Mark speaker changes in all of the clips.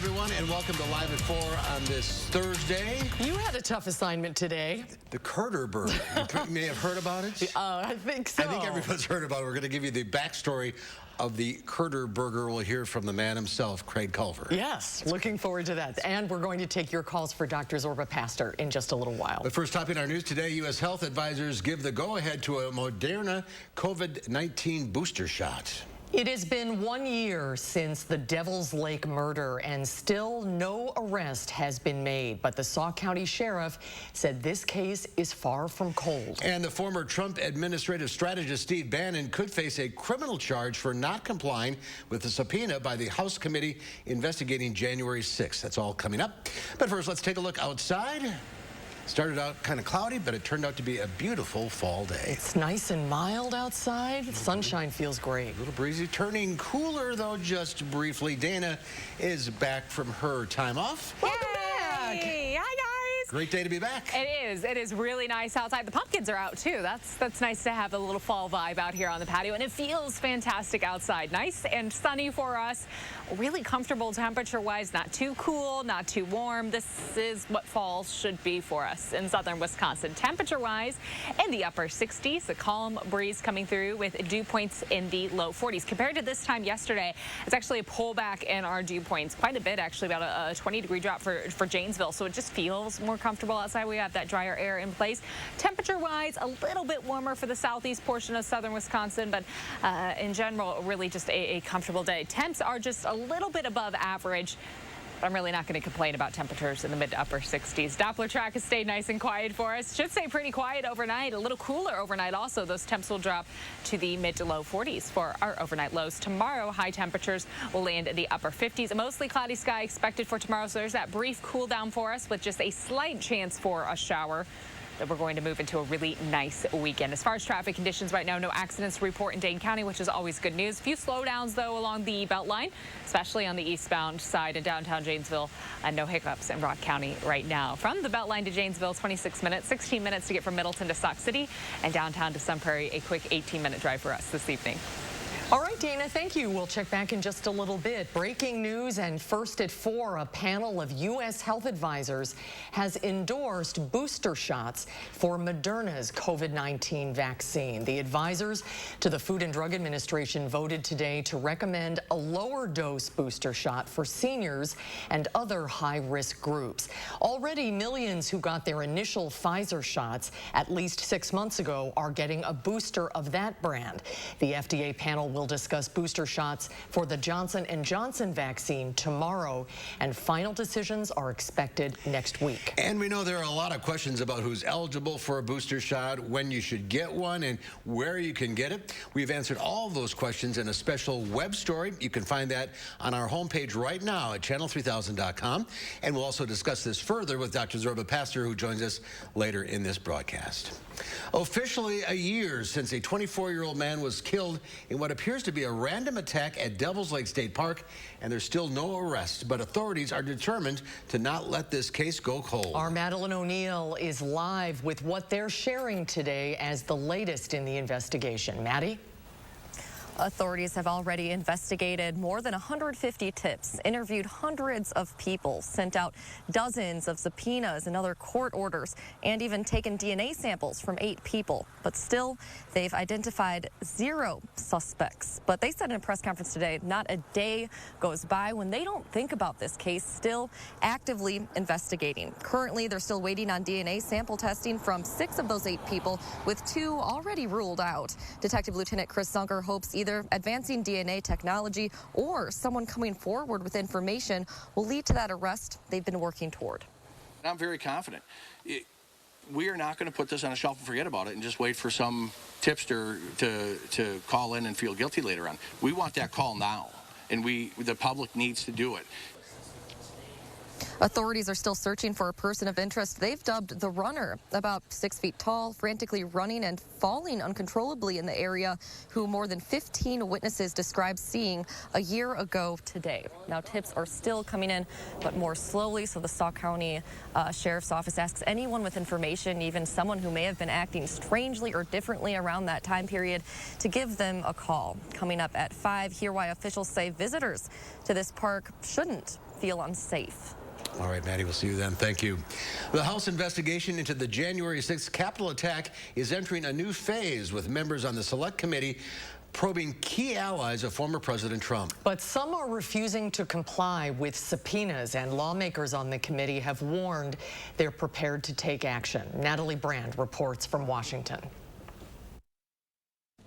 Speaker 1: everyone, and welcome to Live at 4 on this Thursday.
Speaker 2: You had a tough assignment today.
Speaker 1: The Curder Burger. You may have heard about it.
Speaker 2: I think so.
Speaker 1: I think everyone's heard about it. We're going to give you the backstory of the Curder Burger. We'll hear from the man himself, Craig Culver.
Speaker 2: Yes, looking forward to that. And we're going to take your calls for Dr. Zorba Pastor in just a little while.
Speaker 1: But first, top in our news today, U.S. health advisors give the go-ahead to a Moderna COVID-19 booster shot.
Speaker 2: It has been 1 year since the Devil's Lake murder, and still no arrest has been made. But the Sauk County Sheriff said this case is far from cold. And the former Trump administrative strategist Steve Bannon could face a criminal charge for not complying with the subpoena by the House committee investigating January 6th. That's all coming up. But first, let's take a look outside. Started out kind of cloudy, but it turned out to be a beautiful fall day. It's nice and mild outside. The sunshine feels great.
Speaker 1: A little breezy, turning cooler, though, just briefly. Dana is back from her time off.
Speaker 2: Welcome back.
Speaker 3: Hi, guys.
Speaker 1: Great day to be back.
Speaker 3: It is. It is really nice outside. The pumpkins are out, too. That's nice to have a little fall vibe out here on the patio, and it feels fantastic outside. Nice and sunny for us. Really comfortable temperature-wise. Not too cool, not too warm. This is what fall should be for us in southern Wisconsin. Temperature-wise, in the upper 60s, a calm breeze coming through with dew points in the low 40s. Compared to this time yesterday, it's actually a pullback in our dew points. Quite a bit, actually, about a 20-degree drop for Janesville. So it just feels more comfortable outside. We have that drier air in place. Temperature-wise, a little bit warmer for the southeast portion of southern Wisconsin, but in general, really just a comfortable day. Temps are just a little bit above average. I'm really not going to complain about temperatures in the mid to upper 60s. Doppler track has stayed nice and quiet for us. Should stay pretty quiet overnight. A little cooler overnight also. Those temps will drop to the mid to low 40s for our overnight lows. Tomorrow, high temperatures will land in the upper 50s. A mostly cloudy sky expected for tomorrow, so there's that brief cool down for us with just a slight chance for a shower. That we're going to move into a really nice weekend. As far as traffic conditions right now, no accidents to report in Dane County, which is always good news. A few slowdowns, though, along the Beltline, especially on the eastbound side in downtown Janesville, and no hiccups in Rock County right now. From the Beltline to Janesville, 26 minutes, 16 minutes to get from Middleton to Sauk City, and downtown to Sun Prairie, a quick 18-minute drive for us this evening.
Speaker 2: All right, Dana, thank you. We'll check back in just a little bit. Breaking news, and first at 4, a panel of U.S. health advisors has endorsed booster shots for Moderna's COVID-19 vaccine. The advisors to the Food and Drug Administration voted today to recommend a lower dose booster shot for seniors and other high-risk groups. Already, millions who got their initial Pfizer shots at least 6 months ago are getting a booster of that brand. The FDA panel will discuss booster shots for the Johnson & Johnson vaccine tomorrow, and final decisions are expected next week.
Speaker 1: And we know there are a lot of questions about who's eligible for a booster shot, when you should get one, and where you can get it. We've answered all of those questions in a special web story. You can find that on our homepage right now at channel3000.com. And we'll also discuss this further with Dr. Zorba Pastor, who joins us later in this broadcast. Officially a year since a 24-year-old man was killed in what appears to be a random attack at Devil's Lake State Park, and there's still no arrest, but authorities are determined to not let this case go cold.
Speaker 2: Our Madeline O'Neill is live with what they're sharing today as the latest in the investigation. Maddie?
Speaker 4: Authorities have already investigated more than 150 tips, interviewed hundreds of people, sent out dozens of subpoenas and other court orders, and even taken DNA samples from 8 people. But still, they've identified 0 suspects. But they said in a press conference today, not a day goes by when they don't think about this case, still actively investigating. Currently, they're still waiting on DNA sample testing from 6 of those 8 people, with 2 already ruled out. Detective Lieutenant Chris Zunker hopes either advancing DNA technology or someone coming forward with information will lead to that arrest they've been working toward.
Speaker 5: I'm very confident. We are not going to put this on a shelf and forget about it and just wait for some tipster to call in and feel guilty later on. We want that call now, and the public needs to do it.
Speaker 4: Authorities are still searching for a person of interest they've dubbed the runner, about 6 feet tall, frantically running and falling uncontrollably in the area, who more than 15 witnesses described seeing a year ago today. Now, tips are still coming in, but more slowly, so the Sauk County Sheriff's Office asks anyone with information, even someone who may have been acting strangely or differently around that time period, to give them a call. Coming up at 5, hear why officials say visitors to this park shouldn't feel unsafe.
Speaker 1: All right, Maddie, we'll see you then. Thank you. The House investigation into the January 6th Capitol attack is entering a new phase with members on the Select Committee probing key allies of former President Trump.
Speaker 2: But some are refusing to comply with subpoenas, and lawmakers on the committee have warned they're prepared to take action. Natalie Brand reports from Washington.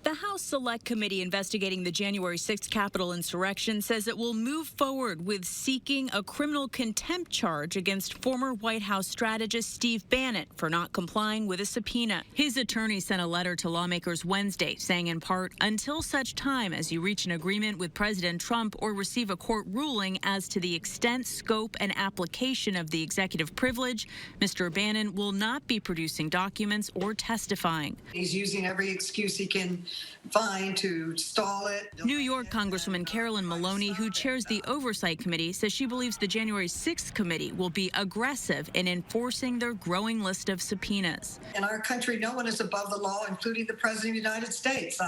Speaker 6: The House Select Committee investigating the January 6th Capitol insurrection says it will move forward with seeking a criminal contempt charge against former White House strategist Steve Bannon for not complying with a subpoena. His attorney sent a letter to lawmakers Wednesday saying in part, until such time as you reach an agreement with President Trump or receive a court ruling as to the extent, scope, and application of the executive privilege, Mr. Bannon will not be producing documents or testifying.
Speaker 7: He's using every excuse he can find to stall it.
Speaker 6: New York Congresswoman Carolyn Maloney, who chairs the Oversight Committee, says she believes the January 6th committee will be aggressive in enforcing their growing list of subpoenas.
Speaker 7: In our country, no one is above the law, including the President of the United States.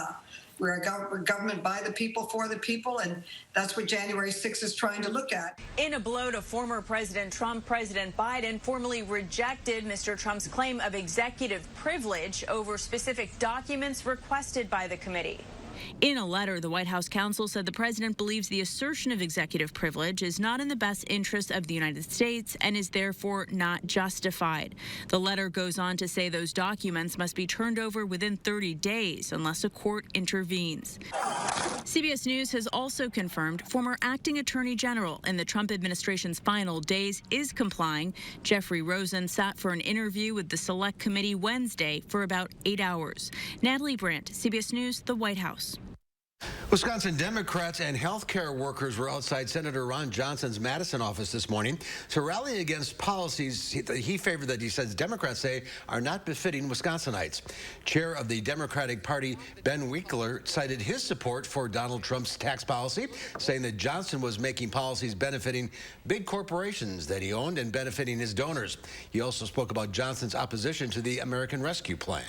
Speaker 7: We're a government by the people, for the people, and that's what January 6th is trying to look at.
Speaker 6: In a blow to former President Trump, President Biden formally rejected Mr. Trump's claim of executive privilege over specific documents requested by the committee. In a letter, the White House counsel said the president believes the assertion of executive privilege is not in the best interest of the United States and is therefore not justified. The letter goes on to say those documents must be turned over within 30 days unless a court intervenes. CBS News has also confirmed former acting attorney general in the Trump administration's final days is complying. Jeffrey Rosen sat for an interview with the Select Committee Wednesday for about 8 hours. Natalie Brandt, CBS News, the White House.
Speaker 1: Wisconsin Democrats and healthcare workers were outside Senator Ron Johnson's Madison office this morning to rally against policies he favored that he says Democrats say are not befitting Wisconsinites. Chair of the Democratic Party, Ben Winkler, cited his support for Donald Trump's tax policy, saying that Johnson was making policies benefiting big corporations that he owned and benefiting his donors. He also spoke about Johnson's opposition to the American Rescue Plan.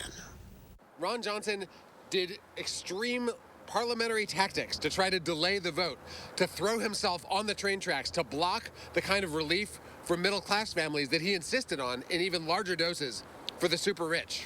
Speaker 8: Ron Johnson did extreme parliamentary tactics to try to delay the vote, to throw himself on the train tracks, to block the kind of relief for middle-class families that he insisted on in even larger doses for the super rich.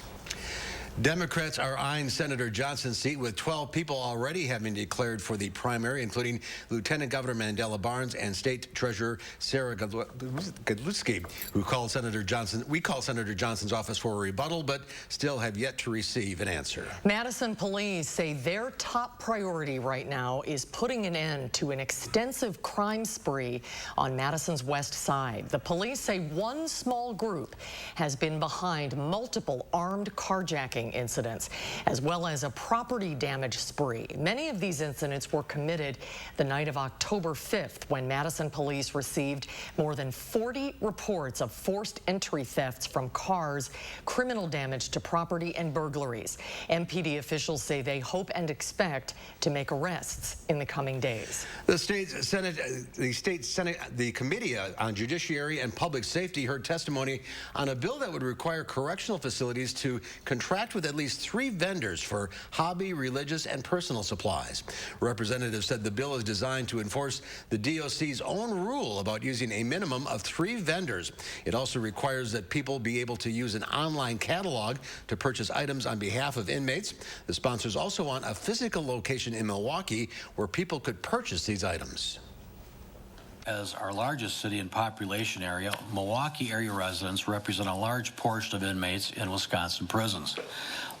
Speaker 1: Democrats are eyeing Senator Johnson's seat with 12 people already having declared for the primary, including Lieutenant Governor Mandela Barnes and State Treasurer Sarah Godlewski, who called Senator Johnson. We called Senator Johnson's office for a rebuttal, but still have yet to receive an answer.
Speaker 2: Madison police say their top priority right now is putting an end to an extensive crime spree on Madison's west side. The police say one small group has been behind multiple armed carjacking incidents, as well as a property damage spree. Many of these incidents were committed the night of October 5th, when Madison police received more than 40 reports of forced entry thefts from cars, criminal damage to property, and burglaries. MPD officials say they hope and expect to make arrests in the coming days.
Speaker 1: The state Senate, the Committee on Judiciary and Public Safety heard testimony on a bill that would require correctional facilities to contract with at least 3 vendors for hobby, religious, and personal supplies. Representatives said the bill is designed to enforce the DOC's own rule about using a minimum of 3 vendors. It also requires that people be able to use an online catalog to purchase items on behalf of inmates. The sponsors also want a physical location in Milwaukee where people could purchase these items.
Speaker 9: As our largest city in population area, Milwaukee area residents represent a large portion of inmates in Wisconsin prisons.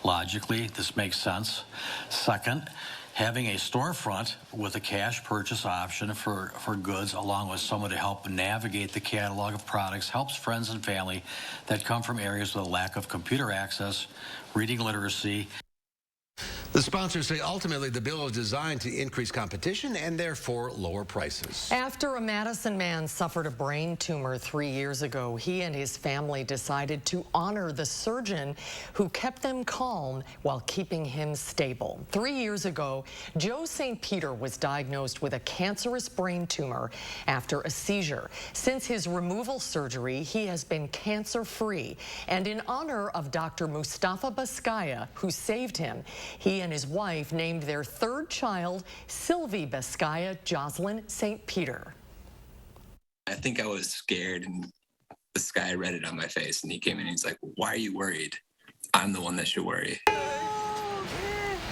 Speaker 9: Logically, this makes sense. Second, having a storefront with a cash purchase option for goods, along with someone to help navigate the catalog of products, helps friends and family that come from areas with a lack of computer access, reading literacy.
Speaker 1: The sponsors say ultimately the bill is designed to increase competition and therefore lower prices.
Speaker 2: After a Madison man suffered a brain tumor 3 years ago, he and his family decided to honor the surgeon who kept them calm while keeping him stable. 3 years ago, Joe St. Peter was diagnosed with a cancerous brain tumor after a seizure. Since his removal surgery, he has been cancer-free. And in honor of Dr. Mustafa Baskaya, who saved him, he and his wife named their 3rd child Sylvie Baskaya Jocelyn St. Peter.
Speaker 10: I think I was scared, and this guy read it on my face, and he came in and he's like, "Why are you worried? I'm the one that should worry."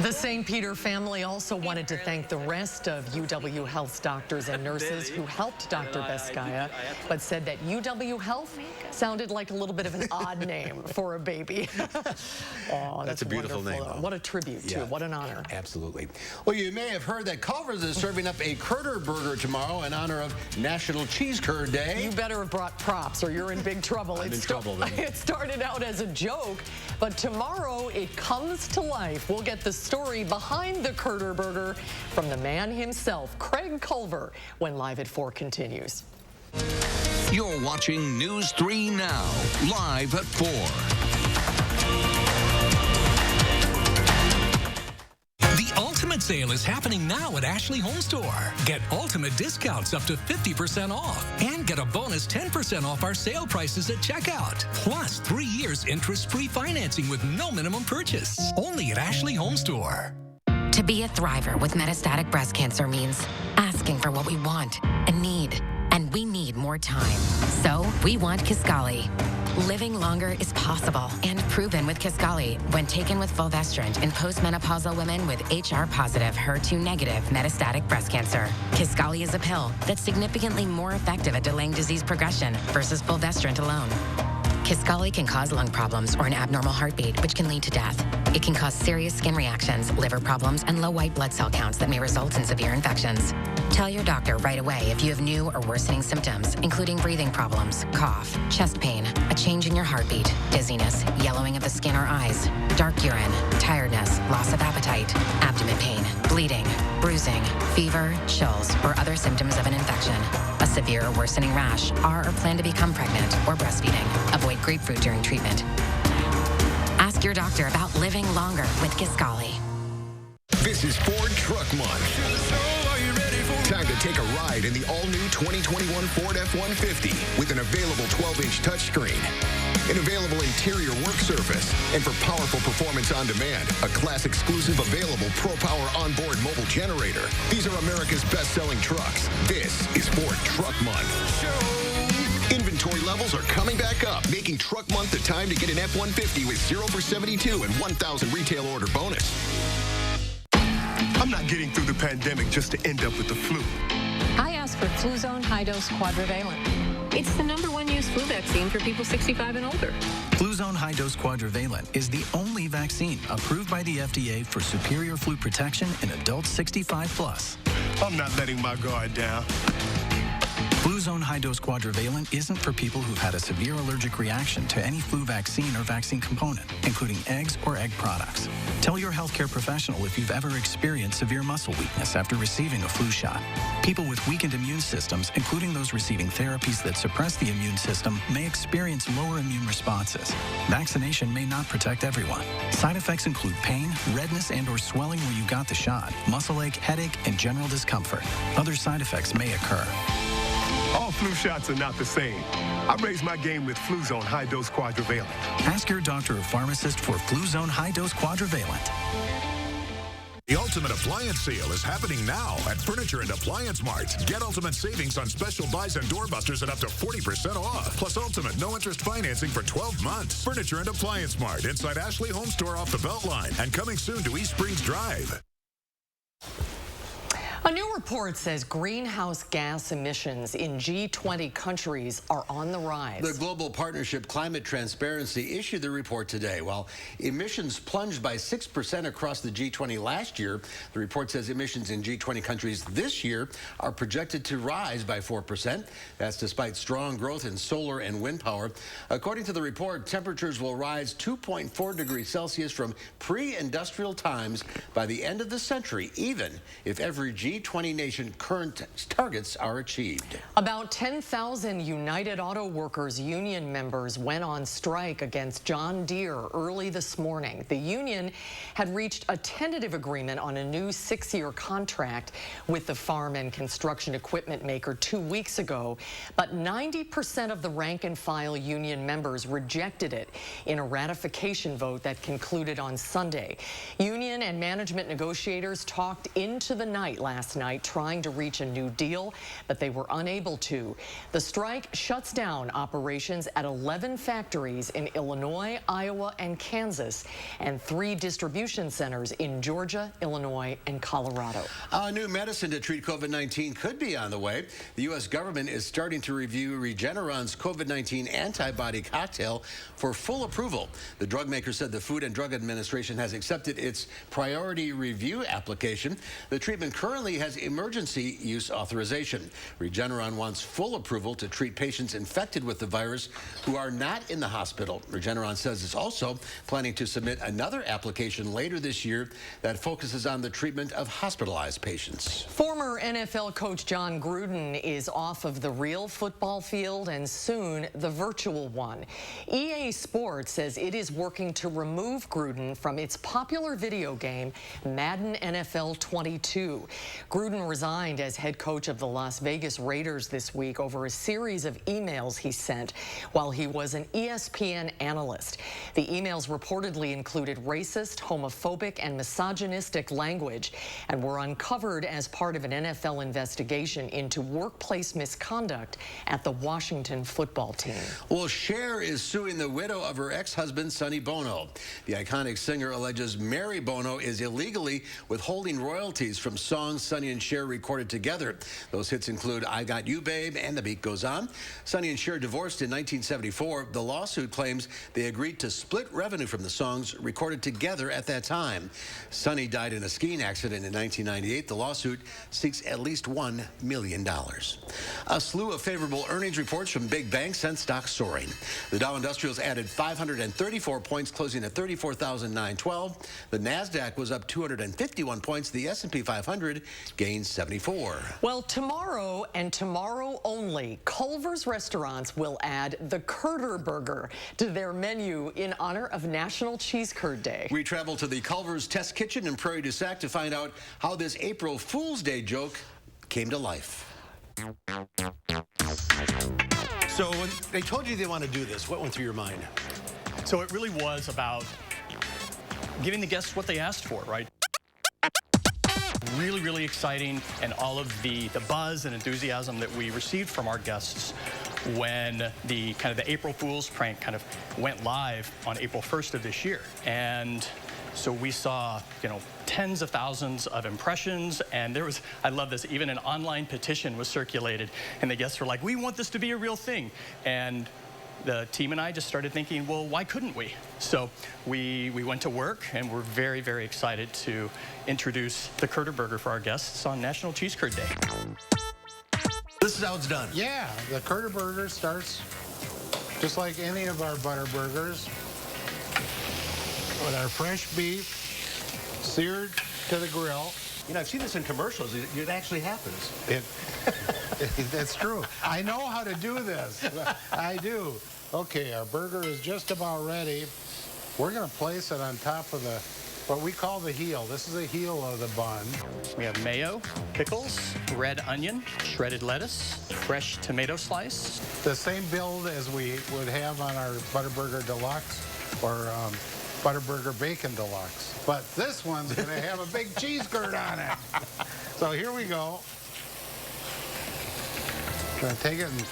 Speaker 2: The St. Peter family also wanted to thank the rest of UW Health's doctors and nurses who helped Dr. Beskaya, but said that UW Health sounded like a little bit of an odd name for a baby. Oh,
Speaker 1: that's a beautiful name, though.
Speaker 2: What a tribute, too. What an honor.
Speaker 1: Absolutely. Well, you may have heard that Culver's is serving up a Curder Burger tomorrow in honor of National Cheese Curd Day.
Speaker 2: You better have brought props or you're in big trouble.
Speaker 1: I'm in trouble, then.
Speaker 2: It started out as a joke, but tomorrow it comes to life. We'll get the story behind the Curder Burger from the man himself, Craig Culver, when Live at 4 continues.
Speaker 11: You're watching News 3 Now, live at 4.
Speaker 12: The ultimate sale is happening now at Ashley HOMESTORE. Get ultimate discounts up to 50% off and get a bonus 10% off our sale prices at checkout. Plus 3 years interest-free financing with no minimum purchase. Only at Ashley HOMESTORE.
Speaker 13: To be a thriver with metastatic breast cancer means asking for what we want and need. And we need more time. So we want Kisqali. Living longer is possible and proven with Kisqali when taken with fulvestrant in postmenopausal women with HR-positive, HER2-negative metastatic breast cancer. Kisqali is a pill that's significantly more effective at delaying disease progression versus fulvestrant alone. Kisqali can cause lung problems or an abnormal heartbeat, which can lead to death. It can cause serious skin reactions, liver problems, and low white blood cell counts that may result in severe infections. Tell your doctor right away if you have new or worsening symptoms, including breathing problems, cough, chest pain, a change in your heartbeat, dizziness, yellowing of the skin or eyes, dark urine, tiredness, loss of appetite, abdomen pain, bleeding, bruising, fever, chills, or other symptoms of an infection, a severe or worsening rash, are or plan to become pregnant or breastfeeding. Avoid grapefruit during treatment. Ask your doctor about living longer with Kisqali.
Speaker 14: This is Ford Truck Month. Time to take a ride in the all-new 2021 Ford F-150 with an available 12-inch touchscreen, an available interior work surface, and for powerful performance on demand, a class-exclusive available Pro-Power onboard mobile generator. These are America's best-selling trucks. This is Ford Truck Month. Inventory levels are coming back up, making Truck Month the time to get an F-150 with 0 for 72 and 1,000 retail order bonus.
Speaker 15: I'm not getting through the pandemic just to end up with the flu.
Speaker 16: I asked for Fluzone High-Dose Quadrivalent. It's the #1 used flu vaccine for people 65 and older.
Speaker 17: Fluzone High-Dose Quadrivalent is the only vaccine approved by the FDA for superior flu protection in adults 65 plus.
Speaker 15: I'm not letting my guard down.
Speaker 17: Fluzone High-Dose Quadrivalent isn't for people who've had a severe allergic reaction to any flu vaccine or vaccine component, including eggs or egg products. Tell your healthcare professional if you've ever experienced severe muscle weakness after receiving a flu shot. People with weakened immune systems, including those receiving therapies that suppress the immune system, may experience lower immune responses. Vaccination may not protect everyone. Side effects include pain, redness and/or swelling where you got the shot, muscle ache, headache, and general discomfort. Other side effects may occur.
Speaker 15: All flu shots are not the same. I raised my game with Fluzone High-Dose Quadrivalent.
Speaker 17: Ask your doctor or pharmacist for Fluzone High-Dose Quadrivalent.
Speaker 18: The Ultimate Appliance Sale is happening now at Furniture and Appliance Mart. Get ultimate savings on special buys and doorbusters at up to 40% off. Plus ultimate no-interest financing for 12 months. Furniture and Appliance Mart inside Ashley HOMESTORE off the Beltline and coming soon to East Springs Drive.
Speaker 2: A new report says greenhouse gas emissions in G20 countries are on the rise.
Speaker 1: The Global Partnership Climate Transparency issued the report today. While emissions plunged by 6% across the G20 last year, the report says emissions in G20 countries this year are projected to rise by 4%. That's despite strong growth in solar and wind power. According to the report, temperatures will rise 2.4 degrees Celsius from pre-industrial times by the end of the century, even if every G20 nation current targets are achieved.
Speaker 2: About 10,000 United Auto Workers union members went on strike against John Deere early this morning. The union had reached a tentative agreement on a new 6-year contract with the farm and construction equipment maker 2 weeks ago, but 90% of the rank and file union members rejected it in a ratification vote that concluded on Sunday. Union and management negotiators talked into the night last last night trying to reach a new deal, but they were unable to. The strike shuts down operations at 11 factories in Illinois, Iowa, and Kansas, and 3 distribution centers in Georgia, Illinois, and Colorado.
Speaker 1: A new medicine to treat COVID-19 could be on the way. The U.S. government is starting to review Regeneron's COVID-19 antibody cocktail for full approval. The drug maker said the Food and Drug Administration has accepted its priority review application. The treatment currently has emergency use authorization. Regeneron wants full approval to treat patients infected with the virus who are not in the hospital. Regeneron says it's also planning to submit another application later this year that focuses on the treatment of hospitalized patients.
Speaker 2: Former NFL coach John Gruden is off of the real football field and soon the virtual one. EA Sports says it is working to remove Gruden from its popular video game, Madden NFL 22. Gruden resigned as head coach of the Las Vegas Raiders this week over a series of emails he sent while he was an ESPN analyst. The emails reportedly included racist, homophobic, and misogynistic language and were uncovered as part of an NFL investigation into workplace misconduct at the Washington football team.
Speaker 1: Well, Cher is suing the widow of her ex-husband, Sonny Bono. The iconic singer alleges Mary Bono is illegally withholding royalties from songs Sonny and Cher recorded together. Those hits include I Got You, Babe, and The Beat Goes On. Sonny and Cher divorced in 1974. The lawsuit claims they agreed to split revenue from the songs recorded together at that time. Sonny died in a skiing accident in 1998. The lawsuit seeks at least $1 million. A slew of favorable earnings reports from big banks sent stocks soaring. The Dow Industrials added 534 points, closing at 34,912. The Nasdaq was up 251 points. The S&P 500 gained 74.
Speaker 2: Well, tomorrow and tomorrow only, Culver's restaurants will add the Curder Burger to their menu in honor of National Cheese Curd Day.
Speaker 1: We travel to the Culver's Test Kitchen in Prairie du Sac to find out how this April Fool's Day joke came to life. So when they told you they want to do this, what went through your mind?
Speaker 19: So it really was about giving the guests what they asked for, right? Really, really exciting, and all of the buzz and enthusiasm that we received from our guests when the April Fool's prank kind of went live on April 1st of this year. And so we saw, tens of thousands of impressions, and there was, I love this, even an online petition was circulated, and the guests were like, we want this to be a real thing. And the team and I just started thinking, well, why couldn't we? So we went to work, and we're very, very excited to introduce the Curder Burger for our guests on National Cheese Curd Day.
Speaker 1: This is how it's done.
Speaker 20: Yeah, the Curder Burger starts just like any of our butter burgers with our fresh beef seared to the grill.
Speaker 1: I've seen this in commercials. It actually happens.
Speaker 20: That's true. I know how to do this. I do. Okay, our burger is just about ready. We're going to place it on top of what we call the heel. This is the heel of the bun.
Speaker 19: We have mayo, pickles, red onion, shredded lettuce, fresh tomato slice.
Speaker 20: The same build as we would have on our Butterburger Deluxe or Butterburger Bacon Deluxe. But this one's going to have a big cheese curd on it. So here we go. Going to take it and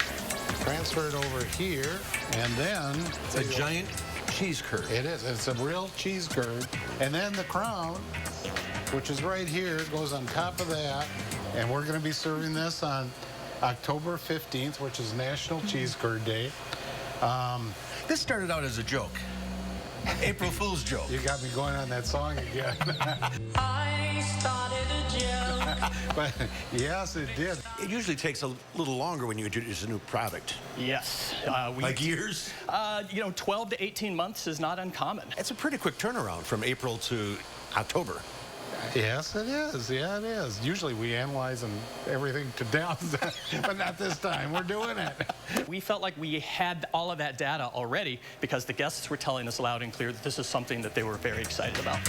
Speaker 20: transfer it over here. And then
Speaker 1: it's a giant cheese curd.
Speaker 20: It is. It's a real cheese curd. And then the crown, which is right here, goes on top of that. And we're going to be serving this on October 15th, which is National Cheese Curd Day.
Speaker 1: This started out as a joke. April Fool's joke.
Speaker 20: You got me going on that song again.
Speaker 21: I started a joke.
Speaker 20: But yes, it did.
Speaker 1: It usually takes a little longer when you introduce a new product.
Speaker 19: Yes.
Speaker 1: Like years?
Speaker 19: 12 to 18 months is not uncommon.
Speaker 1: It's a pretty quick turnaround from April to October.
Speaker 20: Yes, it is. Yeah, it is. Usually we analyze everything to death, but not this time. We're doing it.
Speaker 19: We felt like we had all of that data already because the guests were telling us loud and clear that this is something that they were very excited about.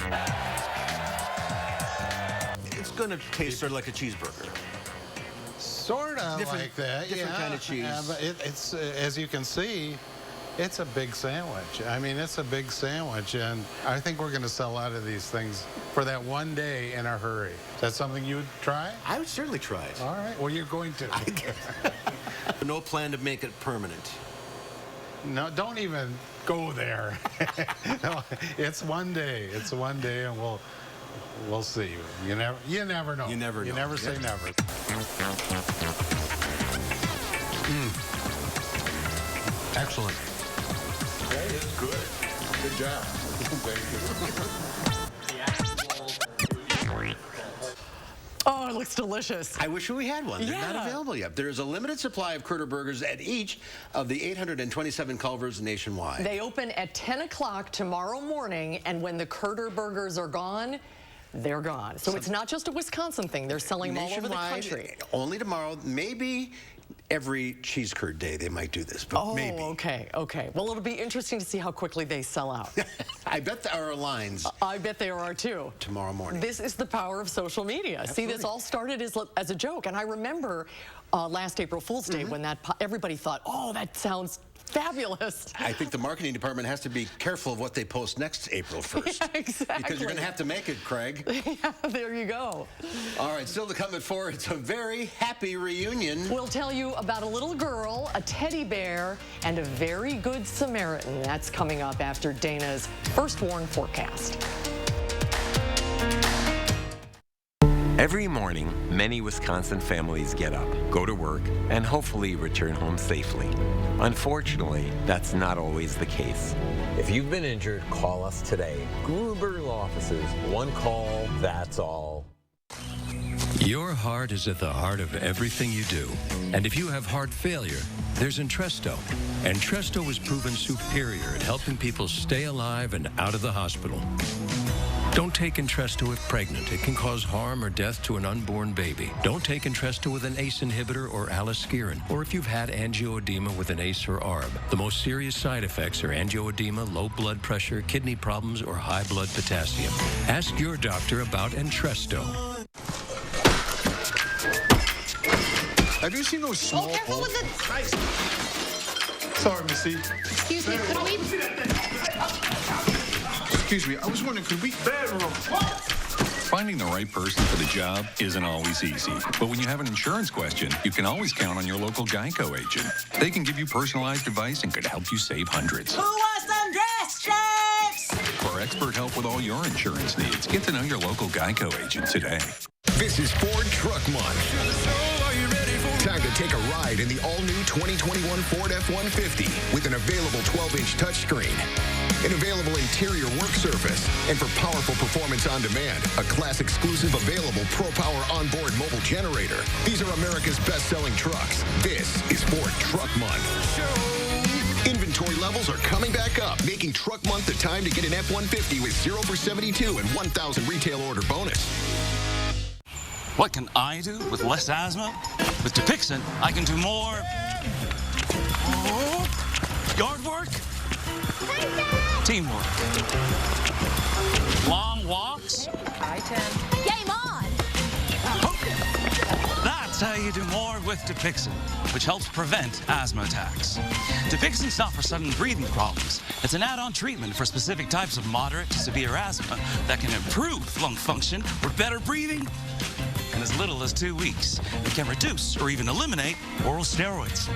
Speaker 1: It's going to taste sort of like a cheeseburger.
Speaker 20: Sort of like that,
Speaker 1: different kind of cheese.
Speaker 20: But it's as you can see, It's a big sandwich. I mean, it's a big sandwich, and I think we're going to sell out of these things for that one day in a hurry. Is that something you would try?
Speaker 1: I would certainly try it.
Speaker 20: All right. Well, you're going to.
Speaker 1: No plan to make it permanent.
Speaker 20: No, don't even go there. No, it's one day. It's one day, and we'll see. You never know.
Speaker 1: You never know.
Speaker 20: You never say never.
Speaker 1: Excellent.
Speaker 20: That is good. Good job. Thank you.
Speaker 2: Oh, it looks delicious.
Speaker 1: I wish we had one. They're
Speaker 2: Yeah.
Speaker 1: not available yet. There's a limited supply of Critter Burgers at each of the 827 Culvers nationwide.
Speaker 2: They open at 10 o'clock tomorrow morning, and when the Critter Burgers are gone, they're gone. So it's not just a Wisconsin thing. They're selling them all over the country.
Speaker 1: Only tomorrow. Maybe every cheese curd day they might do this, but maybe.
Speaker 2: Okay. Well, it'll be interesting to see how quickly they sell out.
Speaker 1: I bet there are lines.
Speaker 2: I bet there are too.
Speaker 1: Tomorrow morning.
Speaker 2: This is the power of social media.
Speaker 1: Absolutely.
Speaker 2: See, this all started as a joke, and I remember last April Fool's Day when everybody thought, oh, that sounds fabulous.
Speaker 1: I think the marketing department has to be careful of what they post next April 1st.
Speaker 2: Yeah, exactly.
Speaker 1: Because you're going to have to make it, Craig.
Speaker 2: Yeah, there you go.
Speaker 1: All right, still to come at 4, it's a very happy reunion.
Speaker 2: We'll tell you about a little girl, a teddy bear, and a very good Samaritan. That's coming up after Dana's First Warn forecast.
Speaker 3: Every morning, many Wisconsin families get up, go to work, and hopefully return home safely. Unfortunately, that's not always the case.
Speaker 22: If you've been injured, call us today. Gruber Law Offices. One call, that's all.
Speaker 23: Your heart is at the heart of everything you do. And if you have heart failure, there's Entresto. Entresto is proven superior at helping people stay alive and out of the hospital. Don't take Entresto if pregnant. It can cause harm or death to an unborn baby. Don't take Entresto with an ACE inhibitor or aliskiren, or if you've had angioedema with an ACE or ARB. The most serious side effects are angioedema, low blood pressure, kidney problems, or high blood potassium. Ask your doctor about Entresto.
Speaker 24: Have you seen those small
Speaker 21: careful with
Speaker 24: Sorry, Missy.
Speaker 21: Excuse me, could we?
Speaker 24: Excuse me, I was wondering, could we... Bedroom.
Speaker 25: Finding the right person for the job isn't always easy. But when you have an insurance question, you can always count on your local Geico agent. They can give you personalized advice and could help you save hundreds.
Speaker 21: Who wants some dress shirts?
Speaker 25: For expert help with all your insurance needs, get to know your local Geico agent today.
Speaker 14: This is Ford Truck Month. Time to take a ride in the all-new 2021 Ford F-150 with an available 12-inch touchscreen, an available interior work surface, and for powerful performance on demand, a class-exclusive available ProPower onboard mobile generator. These are America's best-selling trucks. This is Ford Truck Month. Inventory levels are coming back up, making Truck Month the time to get an F-150 with 0 for 72 and 1,000 retail order bonus.
Speaker 26: What can I do with less asthma? With Dupixent, I can do more yard work, teamwork, long walks.
Speaker 21: Hi, Tim. Game on!
Speaker 26: That's how you do more with Dupixent, which helps prevent asthma attacks. Dupixent's not for sudden breathing problems. It's an add-on treatment for specific types of moderate to severe asthma that can improve lung function or better breathing in as little as 2 weeks. It can reduce or even eliminate oral steroids.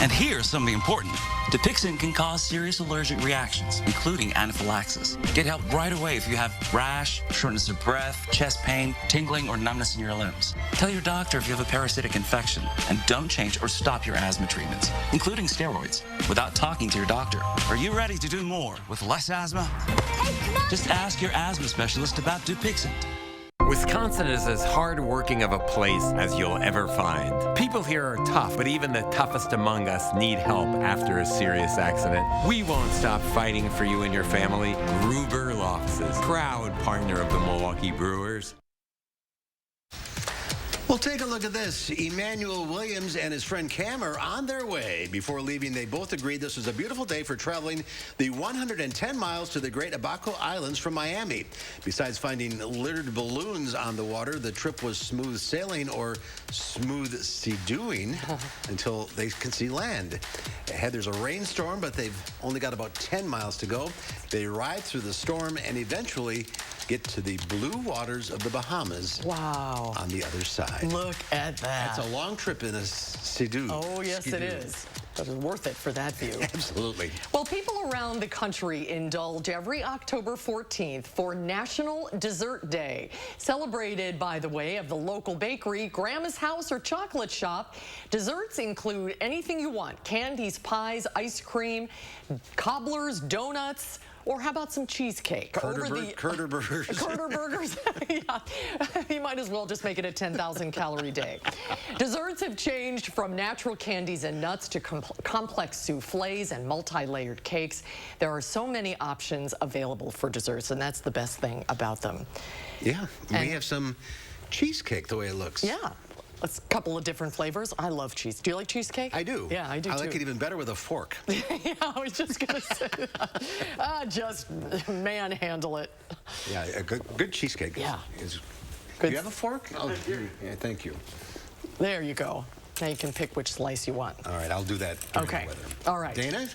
Speaker 26: And here's something important. Dupixent can cause serious allergic reactions, including anaphylaxis. Get help right away if you have rash, shortness of breath, chest pain, tingling, or numbness in your limbs. Tell your doctor if you have a parasitic infection, and don't change or stop your asthma treatments, including steroids, without talking to your doctor. Are you ready to do more with less asthma?
Speaker 21: Hey, come on!
Speaker 26: Just ask your asthma specialist about Dupixent.
Speaker 3: Wisconsin is as hard-working of a place as you'll ever find. People here are tough, but even the toughest among us need help after a serious accident. We won't stop fighting for you and your family. Gruber Law Offices, proud partner of the Milwaukee Brewers.
Speaker 1: Well, Well, take a look at this. Emmanuel Williams and his friend Cam are on their way. Before leaving, they both agreed this was a beautiful day for traveling the 110 miles to the Great Abaco Islands from Miami. Besides finding littered balloons on the water, the trip was smooth sailing or smooth sea-doing until they can see land. Ahead, there's a rainstorm, but they've only got about 10 miles to go. They ride through the storm and eventually get to the blue waters of the Bahamas.
Speaker 2: Wow.
Speaker 1: On the other side.
Speaker 2: Look at that.
Speaker 1: It's a long trip in a Sea-Doo.
Speaker 2: Oh, yes, it is. But it's worth it for that view.
Speaker 1: Absolutely.
Speaker 2: Well, people around the country indulge every October 14th for National Dessert Day. Celebrated by the way of the local bakery, Grandma's House, or chocolate shop. Desserts include anything you want. Candies, pies, ice cream, cobblers, donuts, or how about some cheesecake?
Speaker 1: Curder burgers.
Speaker 2: Curder burgers. Yeah. You might as well just make it a 10,000 calorie day. Desserts have changed from natural candies and nuts to complex souffles and multi-layered cakes. There are so many options available for desserts, and that's the best thing about them.
Speaker 1: Yeah, we have some cheesecake the way it looks.
Speaker 2: Yeah. A couple of different flavors. I love cheese. Do you like cheesecake?
Speaker 1: I do.
Speaker 2: Yeah, I do
Speaker 1: I
Speaker 2: too.
Speaker 1: like it even better with a fork.
Speaker 2: Yeah, I was just going to say that. Just manhandle it.
Speaker 1: Yeah, a good cheesecake is good. Do you have a fork? Oh, yeah, thank you.
Speaker 2: There you go. Now you can pick which slice you want.
Speaker 1: All right, I'll do that.
Speaker 2: Okay. All right.
Speaker 1: Dana?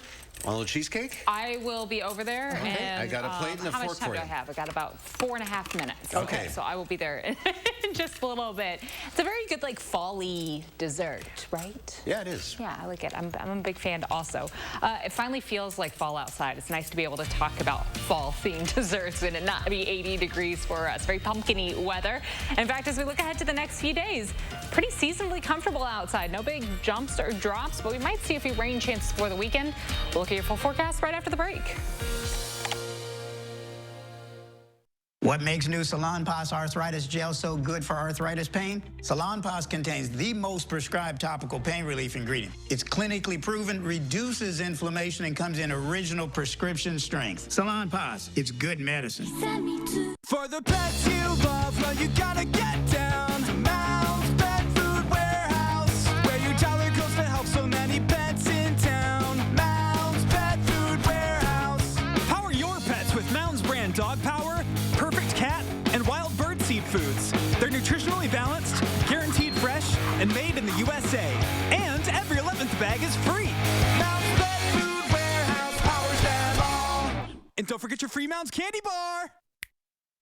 Speaker 1: Want a little cheesecake?
Speaker 4: I will be over there.
Speaker 1: Okay.
Speaker 4: And
Speaker 1: I got a plate and a
Speaker 4: how
Speaker 1: fork
Speaker 4: much time
Speaker 1: for
Speaker 4: do
Speaker 1: you.
Speaker 4: I have? I got about 4.5 minutes.
Speaker 1: Okay.
Speaker 4: So I will be there in just a little bit. It's a very good, like, fall-y dessert, right?
Speaker 1: Yeah, it is.
Speaker 4: Yeah, I like it. I'm a big fan also. It finally feels like fall outside. It's nice to be able to talk about fall-themed desserts and it not be 80 degrees for us. Very pumpkin-y weather. In fact, as we look ahead to the next few days, pretty seasonably comfortable outside. No big jumps or drops, but we might see a few rain chances for the weekend. We'll look at your full forecast right after the break.
Speaker 5: What makes new Salonpas Arthritis Gel so good for arthritis pain? Salonpas contains the most prescribed topical pain relief ingredient. It's clinically proven, reduces inflammation, and comes in original prescription strength. Salonpas, it's good medicine.
Speaker 6: For the pets you love, well, you gotta get down to Mounds Pet Food Warehouse, where your dollar goes to help so many pets in town. Mounds Pet Food Warehouse. Power your pets with Mounds brand dog power, perfect cat, and wild bird seed foods. They're nutritionally balanced, guaranteed fresh, and made in the USA. And every 11th bag is free. Mounds Pet Food Warehouse powers them all. And don't forget your free Mounds candy bar.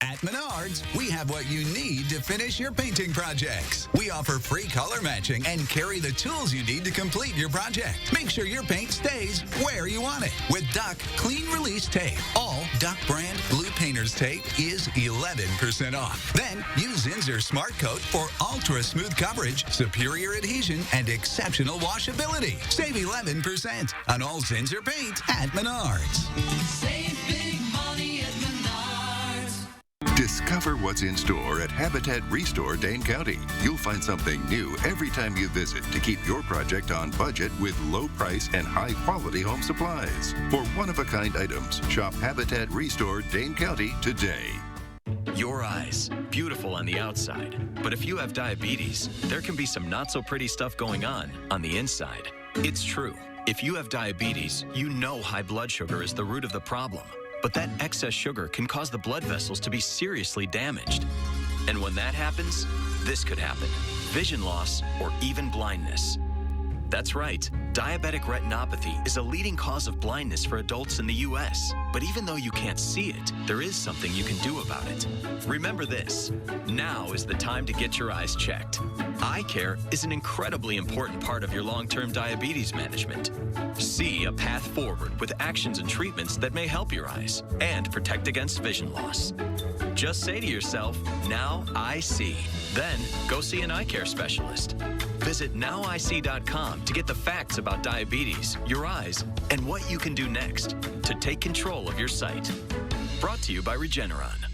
Speaker 7: At Menards, we have what you need to finish your painting projects. We offer free color matching and carry the tools you need to complete your project. Make sure your paint stays where you want it with Duck Clean Release Tape. All Duck brand blue painter's tape is 11% off. Then use Zinsser Smart Coat for ultra smooth coverage, superior adhesion, and exceptional washability. Save 11% on all Zinsser paint at Menards.
Speaker 6: Save big money at Menards.
Speaker 8: Discover what's in store at Habitat Restore Dane County. You'll find something new every time you visit to keep your project on budget with low price and high quality home supplies. For one-of-a-kind items, shop Habitat Restore Dane County today.
Speaker 9: Your eyes, beautiful on the outside. But if you have diabetes, there can be some not so pretty stuff going on the inside. It's true. If you have diabetes, you know high blood sugar is the root of the problem. But that excess sugar can cause the blood vessels to be seriously damaged. And when that happens, this could happen: vision loss or even blindness. That's right, diabetic retinopathy is a leading cause of blindness for adults in the U.S. But even though you can't see it, there is something you can do about it. Remember this: now is the time to get your eyes checked. Eye care is an incredibly important part of your long-term diabetes management. See a path forward with actions and treatments that may help your eyes and protect against vision loss. Just say to yourself, "Now I see." Then go see an eye care specialist. Visit nowic.com to get the facts about diabetes, your eyes, and what you can do next to take control of your sight. Brought to you by Regeneron.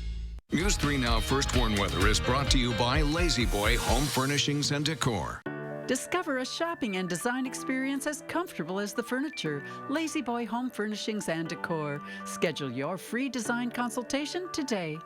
Speaker 11: News 3 Now First Warn Weather is brought to you by Lazy Boy Home Furnishings and Decor.
Speaker 27: Discover a shopping and design experience as comfortable as the furniture. Lazy Boy Home Furnishings and Decor. Schedule your free design consultation today.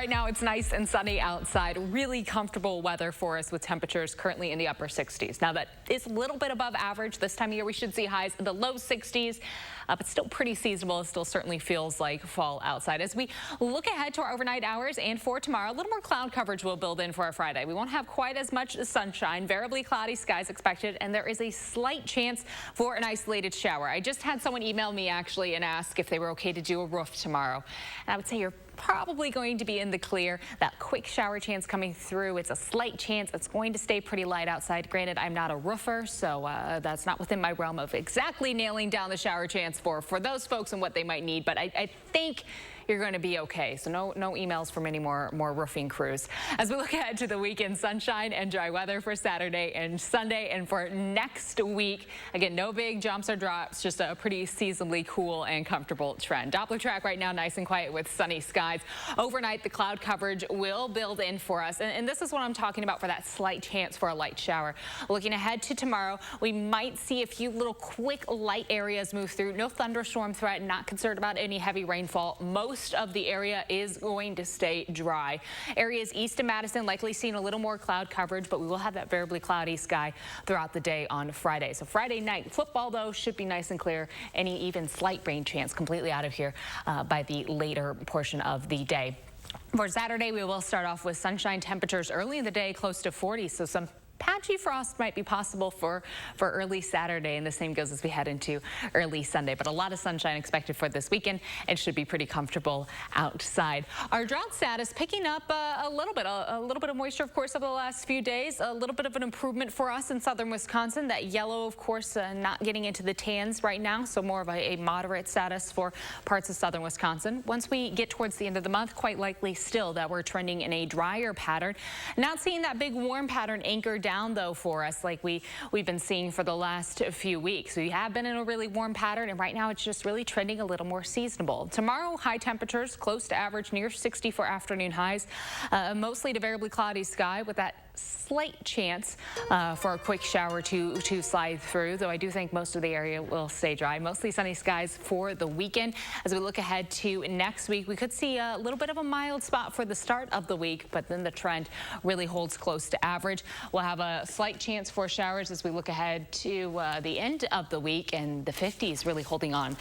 Speaker 4: Right now it's nice and sunny outside. Really comfortable weather for us with temperatures currently in the upper 60s. Now that is a little bit above average. This time of year we should see highs in the low 60s, but still pretty seasonable. It still certainly feels like fall outside. As we look ahead to our overnight hours and for tomorrow, a little more cloud coverage will build in for our Friday. We won't have quite as much sunshine. Variably cloudy skies expected, and there is a slight chance for an isolated shower. I just had someone email me actually and ask if they were okay to do a roof tomorrow. And I would say you're probably going to be in the clear. That quick shower chance coming through. It's a slight chance. It's going to stay pretty light outside. Granted, I'm not a roofer, so that's not within my realm of exactly nailing down the shower chance for those folks and what they might need. But I think you're going to be okay. So no emails from any more roofing crews. As we look ahead to the weekend, sunshine and dry weather for Saturday and Sunday, and for next week, again, no big jumps or drops, just a pretty seasonably cool and comfortable trend. Doppler track right now nice and quiet with sunny skies. Overnight, the cloud coverage will build in for us, and this is what I'm talking about for that slight chance for a light shower. Looking ahead to tomorrow, we might see a few little quick light areas move through. No thunderstorm threat, not concerned about any heavy rainfall. Most of the area is going to stay dry. Areas east of Madison likely seeing a little more cloud coverage, but we will have that variably cloudy sky throughout the day on Friday. So Friday night football, though, should be nice and clear. Any even slight rain chance completely out of here by the later portion of the day. For Saturday, we will start off with sunshine temperatures early in the day, close to 40, so some patchy frost might be possible for early Saturday, and the same goes as we head into early Sunday. But a lot of sunshine expected for this weekend. It should be pretty comfortable outside. Our drought status picking up a little bit of moisture, of course, over the last few days. A little bit of an improvement for us in southern Wisconsin. That yellow, of course, not getting into the tans right now, so more of a moderate status for parts of southern Wisconsin. Once we get towards the end of the month, quite likely still that we're trending in a drier pattern. Not seeing that big warm pattern anchored down, though, for us like we've been seeing for the last few weeks. We have been in a really warm pattern, and right now it's just really trending a little more seasonable. Tomorrow, high temperatures close to average, near 60 for afternoon highs. Mostly to variably cloudy sky with that slight chance for a quick shower to slide through, though I do think most of the area will stay dry. Mostly sunny skies for the weekend. As we look ahead to next week, we could see a little bit of a mild spot for the start of the week, but then the trend really holds close to average. We'll have a slight chance for showers as we look ahead to the end of the week, and the 50s really holding on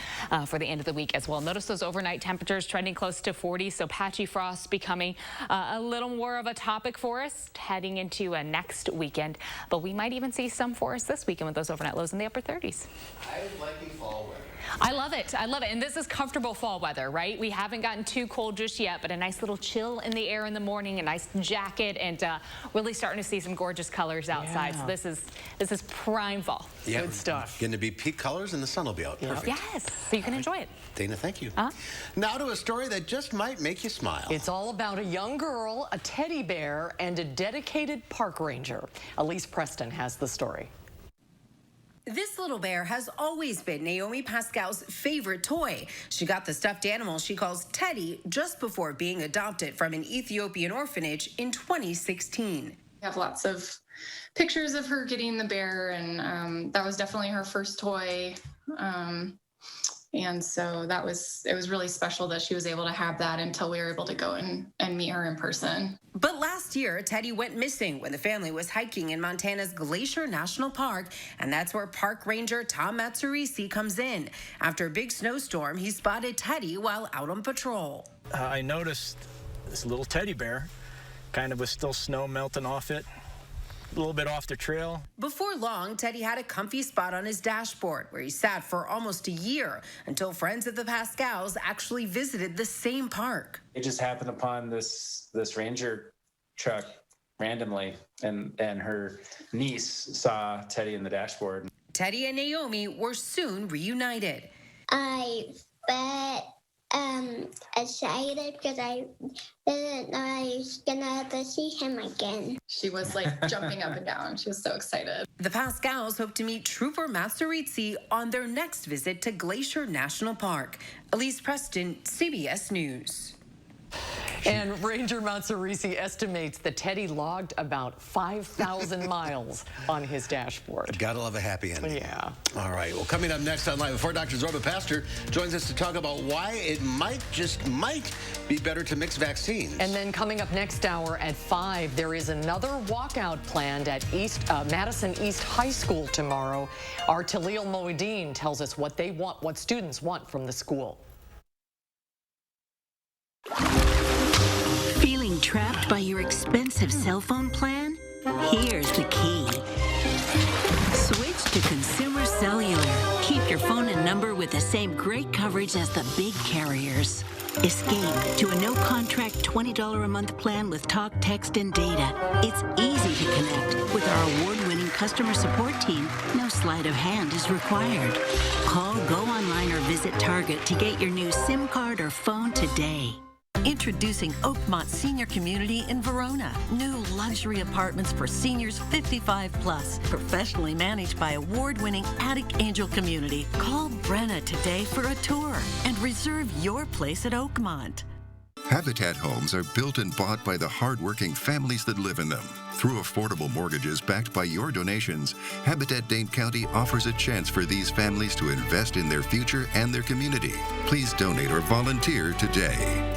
Speaker 4: for the end of the week as well. Notice those overnight temperatures trending close to 40, so patchy frost becoming a little more of a topic for us heading into next weekend, but we might even see some for us this weekend with those overnight lows in the upper 30s.
Speaker 1: I'm liking fall weather.
Speaker 4: I love it. I love it. And this is comfortable fall weather, right? We haven't gotten too cold just yet, but a nice little chill in the air in the morning, a nice jacket, and really starting to see some gorgeous colors outside.
Speaker 1: Yeah.
Speaker 4: So this is prime fall.
Speaker 1: Yeah,
Speaker 4: good stuff.
Speaker 1: Going to be peak colors and the sun will be out.
Speaker 4: Yeah.
Speaker 1: Perfect.
Speaker 4: Yes, so you can enjoy it.
Speaker 1: Dana, thank you. Now to a story that just might make you smile.
Speaker 2: It's all about a young girl, a teddy bear, and a dedicated park ranger. Elise Preston has the story.
Speaker 10: This little bear has always been Naomi Pascal's favorite toy. She got the stuffed animal she calls Teddy just before being adopted from an Ethiopian orphanage in 2016.
Speaker 12: I have lots of pictures of her getting the bear, and that was definitely her first toy. And so it was really special that she was able to have that until we were able to go and meet her in person.
Speaker 10: But last year, Teddy went missing when the family was hiking in Montana's Glacier National Park, and that's where park ranger Tom Matsurisi comes in. After a big snowstorm, he spotted Teddy while out on patrol.
Speaker 13: I noticed this little teddy bear, kind of with still snow melting off it, a little bit off the trail.
Speaker 10: Before long, Teddy had a comfy spot on his dashboard where he sat for almost a year until friends of the Pascals actually visited the same park.
Speaker 15: It just happened upon this ranger truck randomly, and her niece saw Teddy in the dashboard.
Speaker 10: Teddy and Naomi were soon reunited.
Speaker 21: I bet excited because I didn't know I was gonna have to see him again.
Speaker 12: She was like jumping up and down. She was so excited.
Speaker 10: The Pascals hope to meet Trooper Matsurisi on their next visit to Glacier National Park. Elise Preston, CBS News.
Speaker 2: And Ranger Matsurisi estimates that Teddy logged about 5,000 miles on his dashboard.
Speaker 1: Gotta love a happy ending.
Speaker 2: Yeah.
Speaker 1: All right. Well, coming up next on Live Before, Dr. Zorba Pastor joins us to talk about why it just might be better to mix vaccines.
Speaker 2: And then coming up next hour at 5, there is another walkout planned at Madison East High School tomorrow. Our Talil Moeddin tells us what they want, what students want from the school.
Speaker 16: Feeling trapped by your expensive cell phone plan? Here's the key. Switch to Consumer Cellular. Keep your phone and number with the same great coverage as the big carriers. Escape to a no-contract $20 a month plan with talk, text, and data. It's easy to connect. With our award-winning customer support team, no sleight of hand is required. Call, go online, or visit Target to get your new SIM card or phone today.
Speaker 17: Introducing Oakmont Senior Community in Verona. New luxury apartments for seniors 55 plus. Professionally managed by award-winning Attic Angel Community. Call Brenna today for a tour and reserve your place at Oakmont.
Speaker 8: Habitat homes are built and bought by the hardworking families that live in them. Through affordable mortgages backed by your donations, Habitat Dane County offers a chance for these families to invest in their future and their community. Please donate or volunteer today.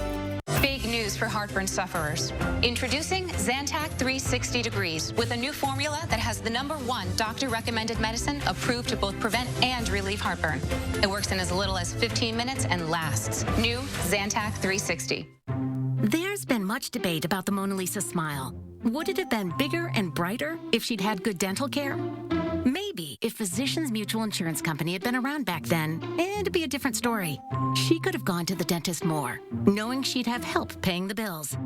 Speaker 18: Big news for heartburn sufferers. Introducing Zantac 360 Degrees with a new formula that has the #1 doctor-recommended medicine approved to both prevent and relieve heartburn. It works in as little as 15 minutes and lasts. New Zantac 360.
Speaker 19: There's been much debate about the Mona Lisa smile. Would it have been bigger and brighter if she'd had good dental care? Maybe if Physicians Mutual Insurance Company had been around back then, it'd be a different story. She could have gone to the dentist more, knowing she'd have help paying the bills.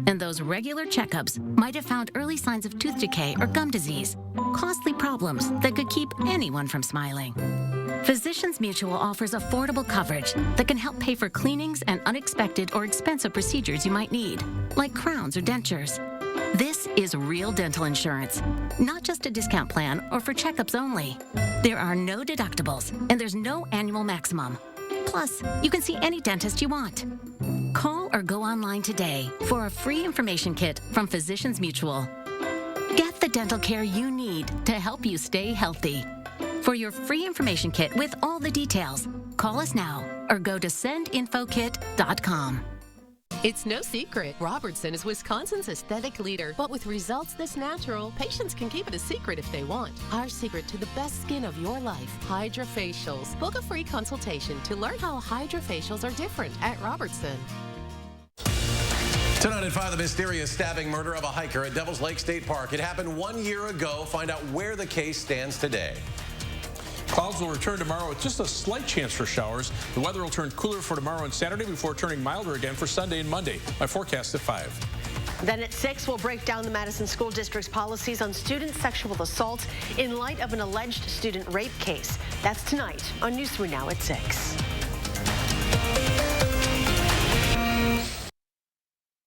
Speaker 19: And those regular checkups might have found early signs of tooth decay or gum disease, costly problems that could keep anyone from smiling. Physicians Mutual offers affordable coverage that can help pay for cleanings and unexpected or expensive procedures you might need, like crowns or dentures. This is real dental insurance, not just a discount plan or for checkups only. There are no deductibles, and there's no annual maximum. Plus, you can see any dentist you want. Call or go online today for a free information kit from Physicians Mutual. Get the dental care you need to help you stay healthy. For your free information kit with all the details, call us now or go to sendinfokit.com.
Speaker 20: It's no secret, Robertson is Wisconsin's aesthetic leader, but with results this natural, patients can keep it a secret if they want. Our secret to the best skin of your life, HydraFacials. Book a free consultation to learn how HydraFacials are different at Robertson.
Speaker 22: Tonight at 5, the mysterious stabbing murder of a hiker at Devil's Lake State Park. It happened 1 year ago. Find out where the case stands today.
Speaker 23: Clouds will return tomorrow with just a slight chance for showers. The weather will turn cooler for tomorrow and Saturday before turning milder again for Sunday and Monday. My forecast at 5.
Speaker 28: Then at 6, we'll break down the Madison School District's policies on student sexual assault in light of an alleged student rape case. That's tonight on News 3 Now at 6.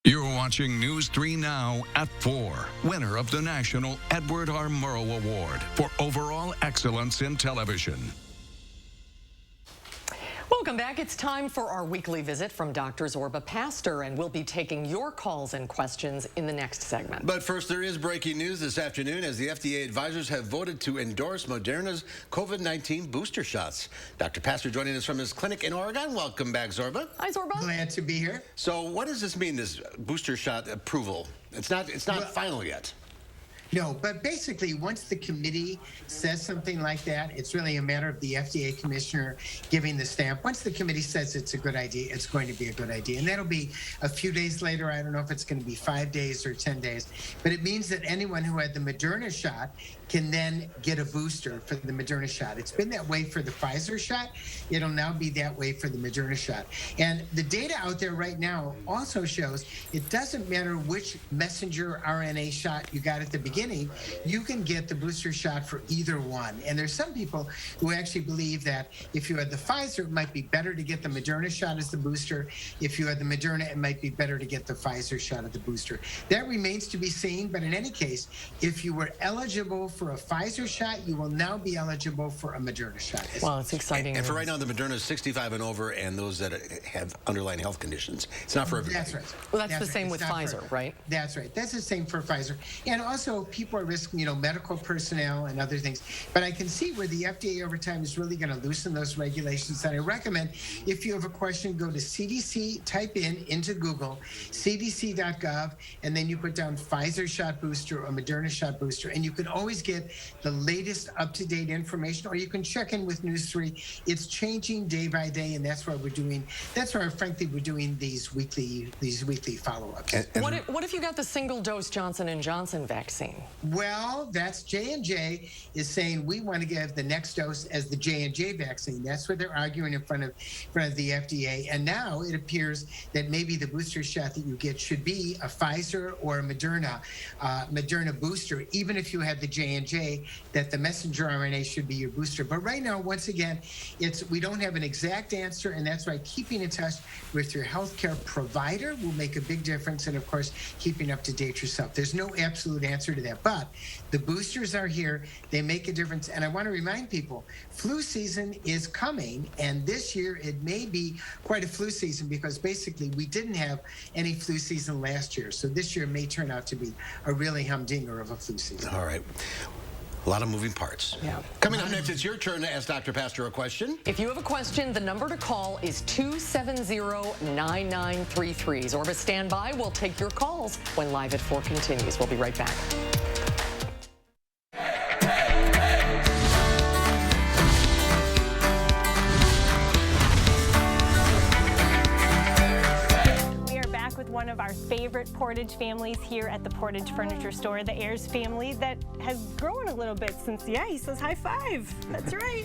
Speaker 11: You're watching News 3 Now at 4. Winner of the National Edward R. Murrow Award for Overall Excellence in Television.
Speaker 2: Welcome back. It's time for our weekly visit from Dr. Zorba Pastor, and we'll be taking your calls and questions in the next segment.
Speaker 1: But first, there is breaking news this afternoon as the FDA advisors have voted to endorse Moderna's COVID-19 booster shots. Dr. Pastor joining us from his clinic in Oregon. Welcome back, Zorba.
Speaker 2: Hi, Zorba.
Speaker 5: Glad to be here.
Speaker 1: So what does this mean, this booster shot approval? It's not final yet.
Speaker 5: No, but basically, once the committee says something like that, it's really a matter of the FDA commissioner giving the stamp. Once the committee says it's a good idea, it's going to be a good idea. And that'll be a few days later. I don't know if it's going to be 5 days or 10 days. But it means that anyone who had the Moderna shot can then get a booster for the Moderna shot. It's been that way for the Pfizer shot. It'll now be that way for the Moderna shot. And the data out there right now also shows it doesn't matter which messenger RNA shot you got at the beginning. You can get the booster shot for either one. And there's some people who actually believe that if you had the Pfizer, it might be better to get the Moderna shot as the booster. If you had the Moderna, it might be better to get the Pfizer shot as the booster. That remains to be seen. But in any case, if you were eligible for
Speaker 3: for a Pfizer shot, you will now be eligible for a Moderna shot.
Speaker 2: Well, it's exciting.
Speaker 1: And for right now, the Moderna is 65 and over, and those that have underlying health conditions. It's not for everybody.
Speaker 3: That's right.
Speaker 2: Well, that's the same with Pfizer, right?
Speaker 3: That's right. That's the same for Pfizer. And also, people are risk, medical personnel and other things. But I can see where the FDA over time is really going to loosen those regulations. And I recommend, if you have a question, go to CDC, type into Google, cdc.gov, and then you put down Pfizer shot booster or Moderna shot booster, and you can always get the latest up-to-date information, or you can check in with News 3. It's changing day by day, and that's why frankly we're doing these weekly follow-ups.
Speaker 2: What if you got the single-dose Johnson & Johnson vaccine?
Speaker 3: Well, that's J&J is saying we want to give the next dose as the J&J vaccine. That's what they're arguing in front of the FDA. And now it appears that maybe the booster shot that you get should be a Pfizer or a Moderna booster, even if you had the J&J, that the messenger RNA should be your booster. But right now, once again, we don't have an exact answer, and that's why keeping in touch with your healthcare provider will make a big difference, and of course, keeping up to date yourself. There's no absolute answer to that, but the boosters are here. They make a difference, and I want to remind people, flu season is coming, and this year it may be quite a flu season because basically we didn't have any flu season last year, so this year may turn out to be a really humdinger of a flu season.
Speaker 1: All right. A lot of moving parts.
Speaker 2: Yeah.
Speaker 1: Coming up next, it's your turn to ask Dr. Pastor a question.
Speaker 2: If you have a question, the number to call is 270-9933. Orbis, stand by. We'll take your calls when Live at 4 continues. We'll be right back.
Speaker 6: One of our favorite Portage families here at the Portage Furniture Store, the Ayers family, that has grown a little bit since, he says high five. That's right.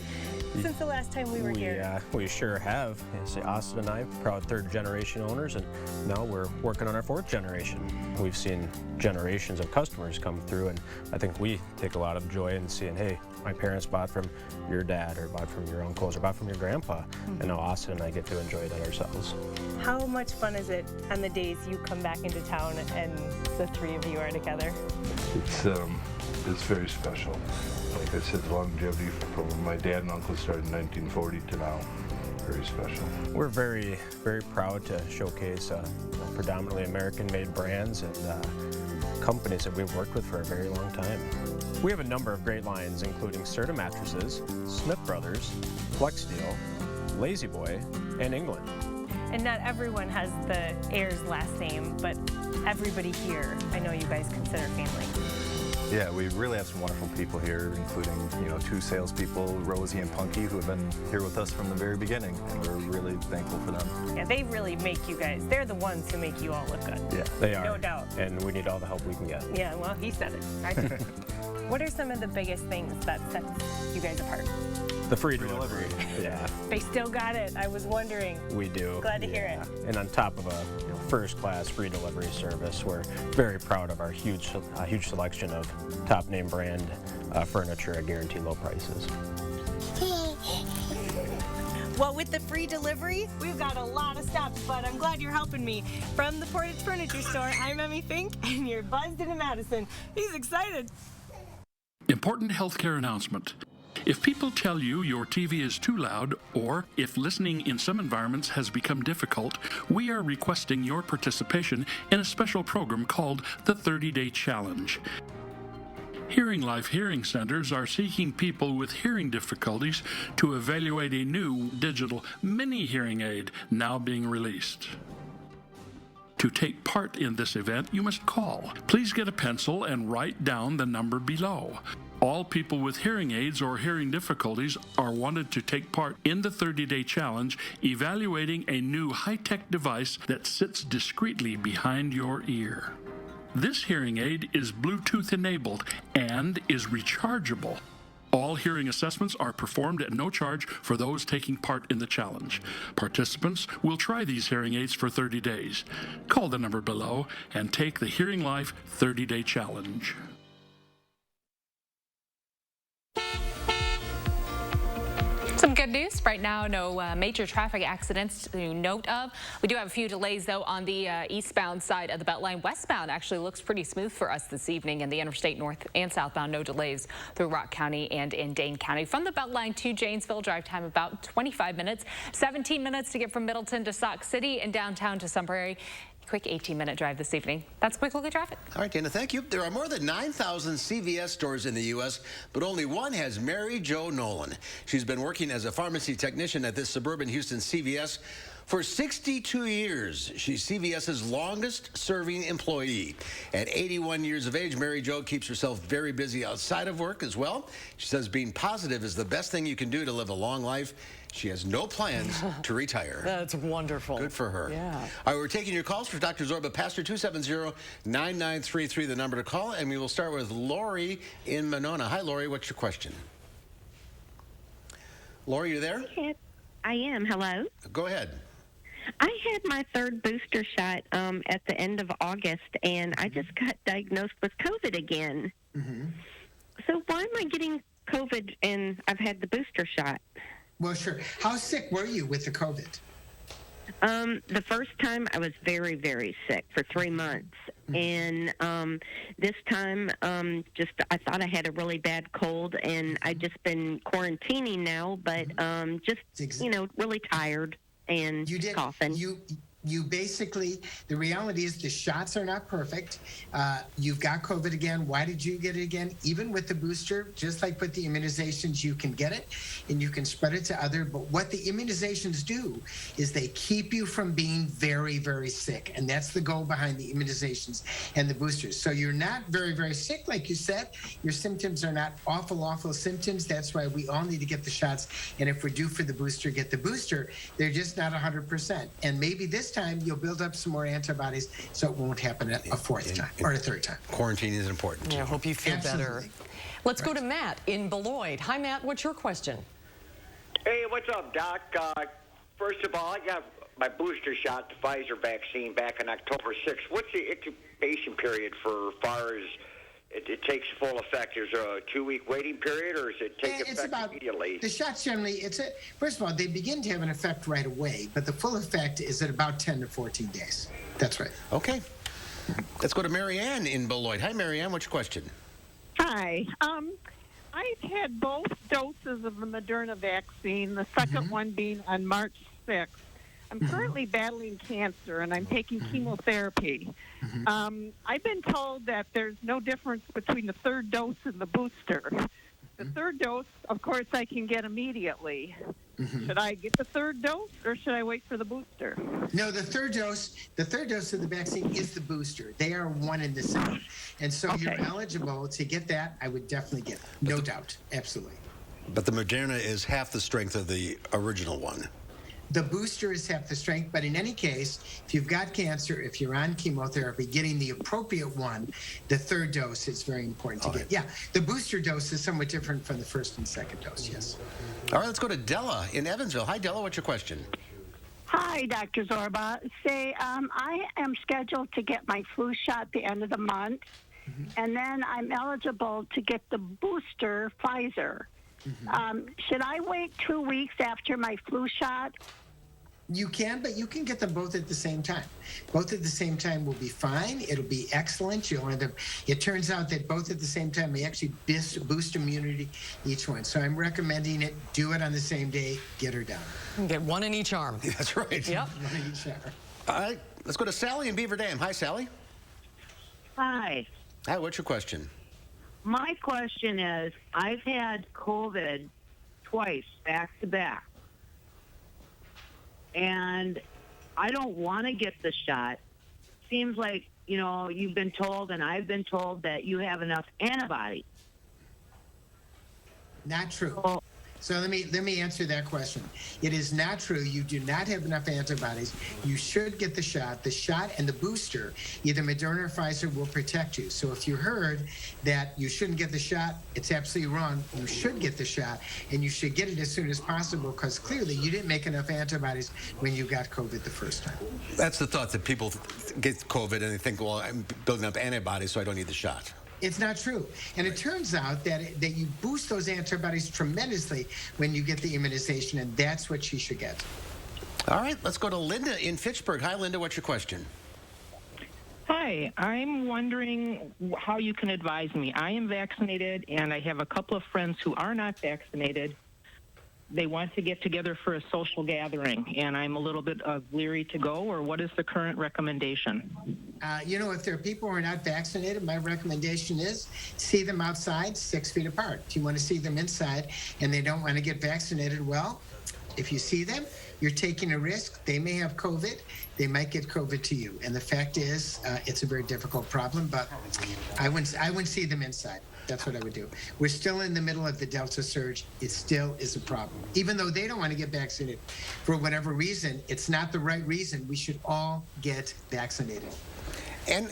Speaker 6: Since the last time we were here.
Speaker 7: We sure have. Austin and I, proud third-generation owners, and now we're working on our fourth generation. We've seen generations of customers come through, and I think we take a lot of joy in seeing, hey, my parents bought from your dad, or bought from your uncles, or bought from your grandpa, and now Austin and I get to enjoy that ourselves.
Speaker 6: How much fun is it on the days you come back into town and the three of you are together?
Speaker 9: It's very special. Like I said, the longevity from when my dad and uncle started in 1940 to now, very special.
Speaker 7: We're very, very proud to showcase predominantly American-made brands and companies that we've worked with for a very long time. We have a number of great lines, including Serta mattresses, Smith Brothers, Flex Steel, Lazy Boy, and England.
Speaker 6: And not everyone has the Ayers last name, but everybody here, I know you guys consider family.
Speaker 14: Yeah, we really have some wonderful people here, including, two salespeople, Rosie and Punky, who have been here with us from the very beginning, and we're really thankful for them.
Speaker 6: Yeah, they really make you guys, they're the ones who make you all look good.
Speaker 7: Yeah, they are.
Speaker 6: No doubt.
Speaker 7: And we need all the help we can get.
Speaker 6: Yeah, well, he said it. I did. What are some of the biggest things that sets you guys apart?
Speaker 7: The free delivery. Yeah.
Speaker 6: They still got it. I was wondering.
Speaker 7: We do.
Speaker 6: Glad to hear it.
Speaker 7: And on top of a first-class free delivery service, we're very proud of our huge selection of top-name brand furniture at guaranteed low prices.
Speaker 6: Well, with the free delivery, we've got a lot of stuff, but I'm glad you're helping me. From the Portage Furniture Store, I'm Emmy Fink, and you're buzzed into Madison. He's excited.
Speaker 24: Important healthcare announcement. If people tell you your TV is too loud, or if listening in some environments has become difficult, we are requesting your participation in a special program called the 30-Day Challenge. Hearing Life Hearing Centers are seeking people with hearing difficulties to evaluate a new digital mini hearing aid now being released. To take part in this event, you must call. Please get a pencil and write down the number below. All people with hearing aids or hearing difficulties are wanted to take part in the 30-Day Challenge, evaluating a new high-tech device that sits discreetly behind your ear. This hearing aid is Bluetooth enabled and is rechargeable. All hearing assessments are performed at no charge for those taking part in the challenge. Participants will try these hearing aids for 30 days. Call the number below and take the Hearing Life 30-Day Challenge.
Speaker 18: Some good news right now, no major traffic accidents to note of. We do have a few delays though on the eastbound side of the Beltline. Westbound actually looks pretty smooth for us this evening, and the interstate north and southbound no delays through Rock County and in Dane County. From the Beltline to Janesville, drive time about 25 minutes, 17 minutes to get from Middleton to Sauk City and downtown to Sunbury. Quick 18-minute drive this evening. That's a quick look at traffic.
Speaker 1: All right, Dana, thank you. There are more than 9,000 CVS stores in the U.S., but only one has Mary Jo Nolan. She's been working as a pharmacy technician at this suburban Houston CVS for 62 years. She's CVS's longest-serving employee. At 81 years of age, Mary Jo keeps herself very busy outside of work as well. She says being positive is the best thing you can do to live a long life. She has no plans to retire.
Speaker 2: That's wonderful.
Speaker 1: Good for her.
Speaker 2: Yeah.
Speaker 1: All right, we're taking your calls for Dr. Zorba. Pastor 270-9933, the number to call, and we will start with Lori in Monona. Hi, Lori. What's your question? Lori, you there?
Speaker 4: I am. Hello.
Speaker 1: Go ahead.
Speaker 4: I had my third booster shot at the end of August, and I just got diagnosed with COVID again. So why am I getting COVID and I've had the booster shot?
Speaker 3: Well, sure. How sick were you with the COVID?
Speaker 4: The first time I was very, very sick for 3 months. And this time, I thought I had a really bad cold, and I've just been quarantining now, but really tired and coughing.
Speaker 3: You basically, the reality is the shots are not perfect. You've got COVID again. Why did you get it again? Even with the booster, just like with the immunizations, you can get it and you can spread it to others. But what the immunizations do is they keep you from being very, very sick. And that's the goal behind the immunizations and the boosters. So you're not very, very sick, like you said. Your symptoms are not awful, awful symptoms. That's why we all need to get the shots. And if we're due for the booster, get the booster. They're just not 100%. And maybe this time you'll build up some more antibodies so it won't happen a fourth time or a third time.
Speaker 1: Quarantine is important.
Speaker 2: Yeah, I hope you feel better. Let's go to Matt in Beloit. Hi, Matt. What's your question?
Speaker 12: Hey, what's up, Doc? First of all, I got my booster shot, the Pfizer vaccine, back on October 6th. What's the incubation period for far as it takes full effect? Is there a 2-week waiting period, or does it take effect immediately?
Speaker 3: The shots generally, first of all, they begin to have an effect right away, but the full effect is at about 10 to 14 days. That's right.
Speaker 1: Okay. Let's go to Mary Ann in Beloit. Hi, Mary Ann. What's your question?
Speaker 13: Hi. I've had both doses of the Moderna vaccine, the second one being on March 6th. I'm currently battling cancer, and I'm taking chemotherapy. I've been told that there's no difference between the third dose and the booster. The third dose, of course, I can get immediately. Should I get the third dose, or should I wait for the booster?
Speaker 3: No, the third dose of the vaccine is the booster. They are one and the same. And so you're eligible to get that. I would definitely get it. No doubt. Absolutely.
Speaker 1: But the Moderna is half the strength of the original one.
Speaker 3: The booster is half the strength, but in any case, if you've got cancer, if you're on chemotherapy, getting the appropriate one, the third dose is very important to get. Yeah, the booster dose is somewhat different from the first and second dose, yes.
Speaker 1: All right, let's go to Della in Evansville. Hi, Della, what's your question?
Speaker 15: Hi, Dr. Zorba. I am scheduled to get my flu shot at the end of the month, and then I'm eligible to get the booster Pfizer. Should I wait 2 weeks after my flu shot?
Speaker 3: You can, but you can get them both at the same time. Both at the same time will be fine. It'll be excellent. You'll end up. It turns out that both at the same time may actually boost immunity, each one. So I'm recommending it. Do it on the same day. Get her done.
Speaker 2: Get one in each arm.
Speaker 1: That's right.
Speaker 2: Yep.
Speaker 3: One in each arm.
Speaker 1: All right, let's go to Sally in Beaver Dam. Hi, Sally.
Speaker 21: Hi.
Speaker 1: Hi, what's your question?
Speaker 21: My question is, I've had COVID twice, back to back. And I don't want to get the shot. Seems like, you've been told, and I've been told, that you have enough antibodies.
Speaker 3: Not true. So let me answer that question. It is not true. You do not have enough antibodies. You should get the shot. The shot and the booster, either Moderna or Pfizer, will protect you. So if you heard that you shouldn't get the shot, it's absolutely wrong. You should get the shot, and you should get it as soon as possible, because clearly you didn't make enough antibodies when you got COVID the first time.
Speaker 1: That's the thought, that people get COVID and they think, well, I'm building up antibodies, so I don't need the shot.
Speaker 3: It's not true. And it turns out that that you boost those antibodies tremendously when you get the immunization, and that's what she should get.
Speaker 1: All right, let's go to Linda in Fitchburg. Hi, Linda. What's your question?
Speaker 8: Hi, I'm wondering how you can advise me. I am vaccinated, and I have a couple of friends who are not vaccinated. They want to get together for a social gathering, and I'm a little bit leery to go, or what is the current recommendation?
Speaker 3: You know, if there are people who are not vaccinated, my recommendation is see them outside 6 feet apart. If you want to see them inside and they don't want to get vaccinated, well, if you see them, you're taking a risk. They may have COVID. They might get COVID to you. And the fact is, it's a very difficult problem, but I wouldn't see them inside. That's what I would do. We're still in the middle of the Delta surge. It still is a problem. Even though they don't want to get vaccinated for whatever reason, it's not the right reason. We should all get vaccinated.
Speaker 1: And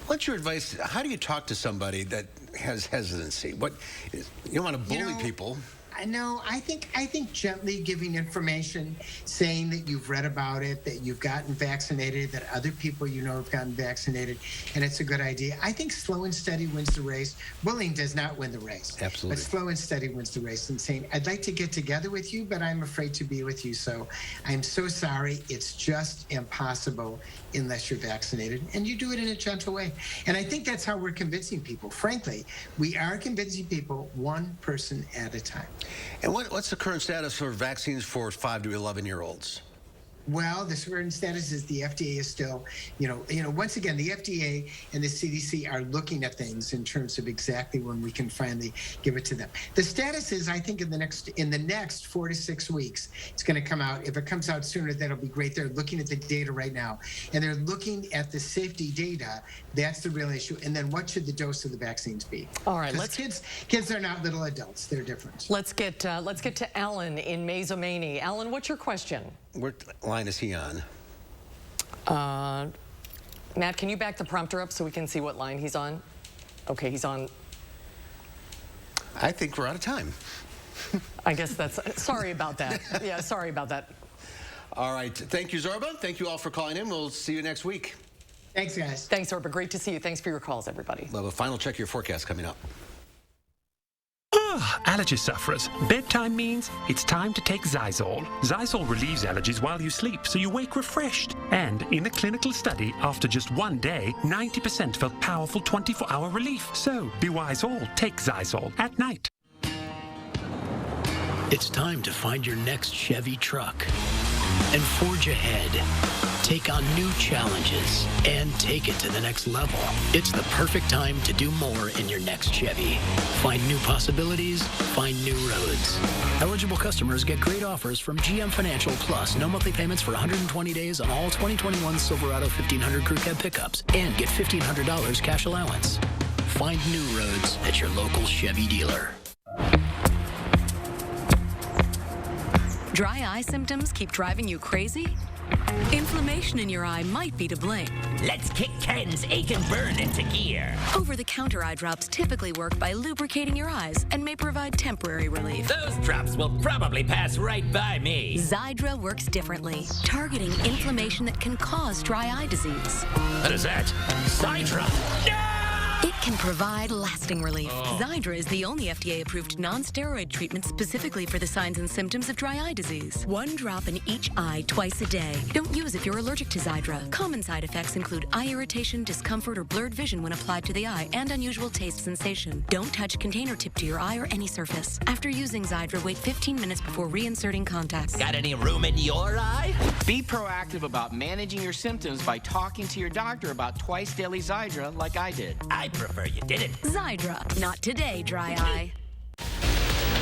Speaker 1: what's your advice? How do you talk to somebody that has hesitancy? You don't want to bully people.
Speaker 3: No, I think gently giving information, saying that you've read about it, that you've gotten vaccinated, that other people you know have gotten vaccinated, and it's a good idea. I think slow and steady wins the race. Bullying does not win the race.
Speaker 1: Absolutely.
Speaker 3: But slow and steady wins the race. And saying, I'd like to get together with you, but I'm afraid to be with you. So I'm so sorry. It's just impossible unless you're vaccinated. And you do it in a gentle way. And I think that's how we're convincing people. Frankly, we are convincing people one person at a time.
Speaker 1: And what's the current status for vaccines for 5 to 11-year-olds?
Speaker 3: Well, the current status is the FDA is still, once again, the FDA and the CDC are looking at things in terms of exactly when we can finally give it to them. The status is, I think, in the next 4 to 6 weeks, it's going to come out. If it comes out sooner, that'll be great. They're looking at the data right now, and they're looking at the safety data. That's the real issue. And then what should the dose of the vaccines be?
Speaker 2: All right,
Speaker 3: kids are not little adults. They're different.
Speaker 2: Let's get to Alan in Mazomanie. Alan, what's your question?
Speaker 1: What line is he on?
Speaker 2: Matt, can you back the prompter up so we can see what line he's on? Okay, he's on.
Speaker 1: I think we're out of time.
Speaker 2: I guess that's, sorry about that. Yeah, sorry about that.
Speaker 1: All right, thank you, Zorba. Thank you all for calling in. We'll see you next week.
Speaker 3: Thanks, guys.
Speaker 2: Thanks, Zorba. Great to see you. Thanks for your calls, everybody.
Speaker 1: We'll have a final check of your forecast coming up.
Speaker 10: Allergy sufferers, bedtime means it's time to take Zysol. Zysol relieves allergies while you sleep, so you wake refreshed. And in a clinical study, after just 1 day, 90% felt powerful 24-hour relief. So be wise all, take Zysol at night.
Speaker 16: It's time to find your next Chevy truck and forge ahead. Take on new challenges and take it to the next level. It's the perfect time to do more in your next Chevy. Find new possibilities, find new roads. Eligible customers get great offers from GM Financial Plus. No monthly payments for 120 days on all 2021 Silverado 1500 Crew Cab pickups and get $1,500 cash allowance. Find new roads at your local Chevy dealer.
Speaker 17: Dry eye symptoms keep driving you crazy? Inflammation in your eye might be to blame.
Speaker 19: Let's kick Ken's ache and burn into gear.
Speaker 17: Over-the-counter eye drops typically work by lubricating your eyes and may provide temporary relief.
Speaker 19: Those drops will probably pass right by me.
Speaker 17: Xydra works differently, targeting inflammation that can cause dry eye disease.
Speaker 19: What is that? Xydra! No!
Speaker 17: It can provide lasting relief. Xydra is the only FDA-approved non-steroid treatment specifically for the signs and symptoms of dry eye disease. 1 drop in each eye twice a day. Don't use if you're allergic to Xydra. Common side effects include eye irritation, discomfort, or blurred vision when applied to the eye, and unusual taste sensation. Don't touch container tip to your eye or any surface. After using Xydra, wait 15 minutes before reinserting contacts.
Speaker 19: Got any room in your eye?
Speaker 25: Be proactive about managing your symptoms by talking to your doctor about twice daily Xydra like I did.
Speaker 19: I prefer you didn't.
Speaker 17: Xydra. Not today, dry eye.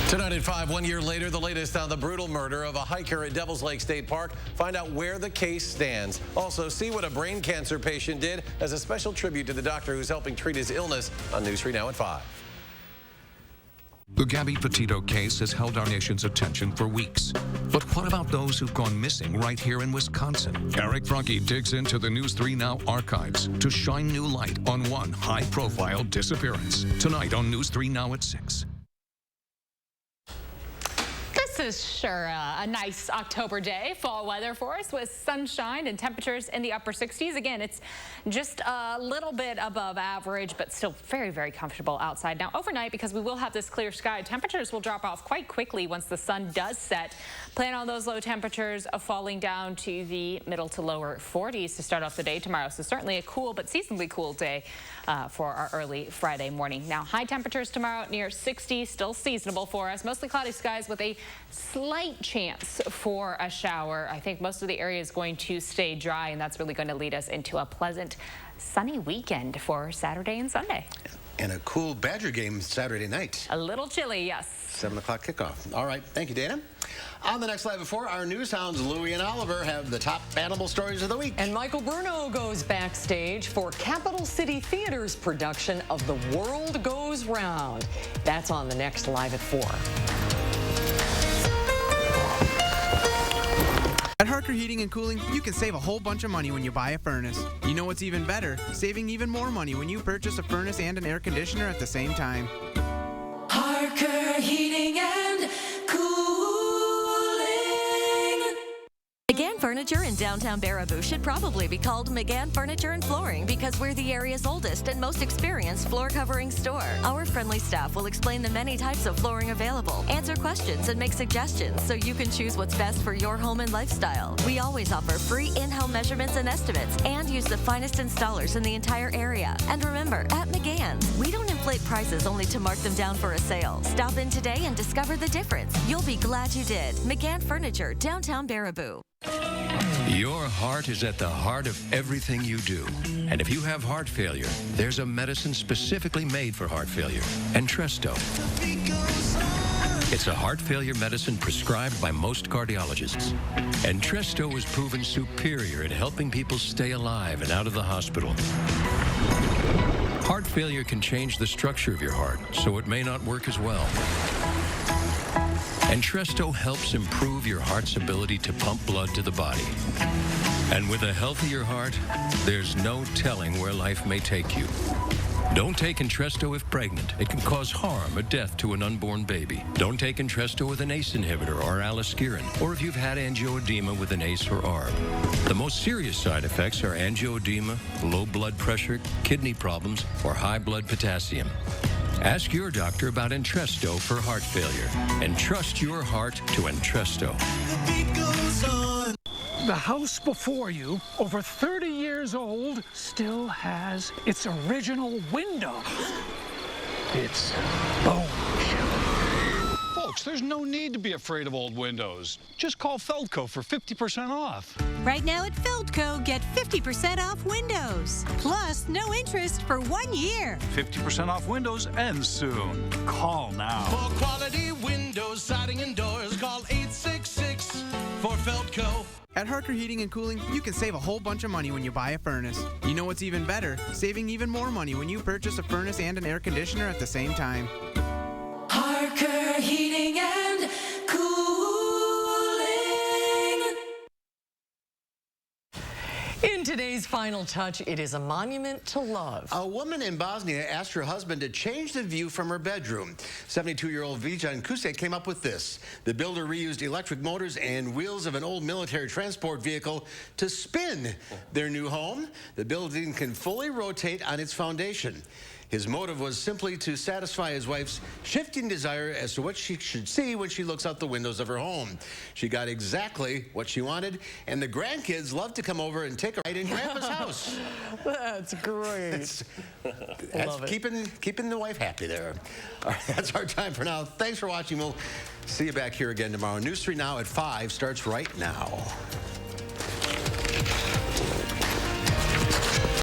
Speaker 22: Tonight at 5, 1 year later, the latest on the brutal murder of a hiker at Devil's Lake State Park. Find out where the case stands. Also, see what a brain cancer patient did as a special tribute to the doctor who's helping treat his illness on News 3 Now at 5.
Speaker 11: The Gabby Petito case has held our nation's attention for weeks. But what about those who've gone missing right here in Wisconsin? Eric Franke digs into the News 3 Now archives to shine new light on one high-profile disappearance. Tonight on News 3 Now at 6.
Speaker 2: This
Speaker 5: Sure, a nice October day, fall weather for us with sunshine and temperatures in the upper 60s. Again, it's just a little bit above average, but still very, very comfortable outside. Now, overnight, because we will have this clear sky, temperatures will drop off quite quickly once the sun does set. Plan on those low temperatures falling down to the middle to lower 40s to start off the day tomorrow. So certainly a cool but seasonably cool day for our early Friday morning. Now, high temperatures tomorrow near 60, still seasonable for us. Mostly cloudy skies with a slight chance for a shower. I think most of the area is going to stay dry, and that's really going to lead us into a pleasant sunny weekend for Saturday and Sunday.
Speaker 1: And a cool Badger game Saturday night.
Speaker 5: A little chilly, yes.
Speaker 1: 7 o'clock kickoff. All right. Thank you, Dana. On the next Live at 4, our news hounds, Louie and Oliver, have the top animal stories of the week.
Speaker 2: And Michael Bruno goes backstage for Capital City Theater's production of The World Goes Round. That's on the next Live at 4.
Speaker 9: At Harker Heating and Cooling, you can save a whole bunch of money when you buy a furnace. You know what's even better? Saving even more money when you purchase a furnace and an air conditioner at the same time.
Speaker 17: Harker Heating and Cooling. McGann Furniture in downtown Baraboo should probably be called McGann Furniture and Flooring because we're the area's oldest and most experienced floor covering store. Our friendly staff will explain the many types of flooring available, answer questions, and make suggestions so you can choose what's best for your home and lifestyle. We always offer free in-home measurements and estimates and use the finest installers in the entire area. And remember, at McGann's, we don't inflate prices only to mark them down for a sale. Stop in today and discover the difference. You'll be glad you did. McGann Furniture, downtown Baraboo.
Speaker 11: Your heart is at the heart of everything you do. And if you have heart failure, there's a medicine specifically made for heart failure, Entresto. It's a heart failure medicine prescribed by most cardiologists. Entresto is proven superior in helping people stay alive and out of the hospital. Heart failure can change the structure of your heart, so it may not work as well. Entresto helps improve your heart's ability to pump blood to the body. And with a healthier heart, there's no telling where life may take you. Don't take Entresto if pregnant. It can cause harm or death to an unborn baby. Don't take Entresto with an ACE inhibitor or aliskiren, or if you've had angioedema with an ACE or ARB. The most serious side effects are angioedema, low blood pressure, kidney problems, or high blood potassium. Ask your doctor about Entresto for heart failure, and trust your heart to Entresto.
Speaker 14: The house before you, over 30 years old, still has its original window. It's bone chilling.
Speaker 20: Folks, there's no need to be afraid of old windows. Just call Feldco for 50% off.
Speaker 23: Right now at Feldco, get 50% off windows. Plus, no interest for 1 year.
Speaker 20: 50% off windows ends soon. Call now.
Speaker 26: For quality windows, siding, and doors, call 866 for Feldco.
Speaker 9: At Harker Heating and Cooling, you can save a whole bunch of money when you buy a furnace. You know what's even better? Saving even more money when you purchase a furnace and an air conditioner at the same time.
Speaker 17: Harker Heating and Cooling.
Speaker 2: In today's Final Touch, it is a monument to love.
Speaker 1: A woman in Bosnia asked her husband to change the view from her bedroom. 72-year-old Vijan Kusek came up with this. The builder reused electric motors and wheels of an old military transport vehicle to spin their new home. The building can fully rotate on its foundation. His motive was simply to satisfy his wife's shifting desire as to what she should see when she looks out the windows of her home. She got exactly what she wanted, and the grandkids love to come over and take a ride in Grandpa's house.
Speaker 2: That's great.
Speaker 1: That's keeping the wife happy there. All right, that's our time for now. Thanks for watching. We'll see you back here again tomorrow. News 3 Now at 5 starts right now.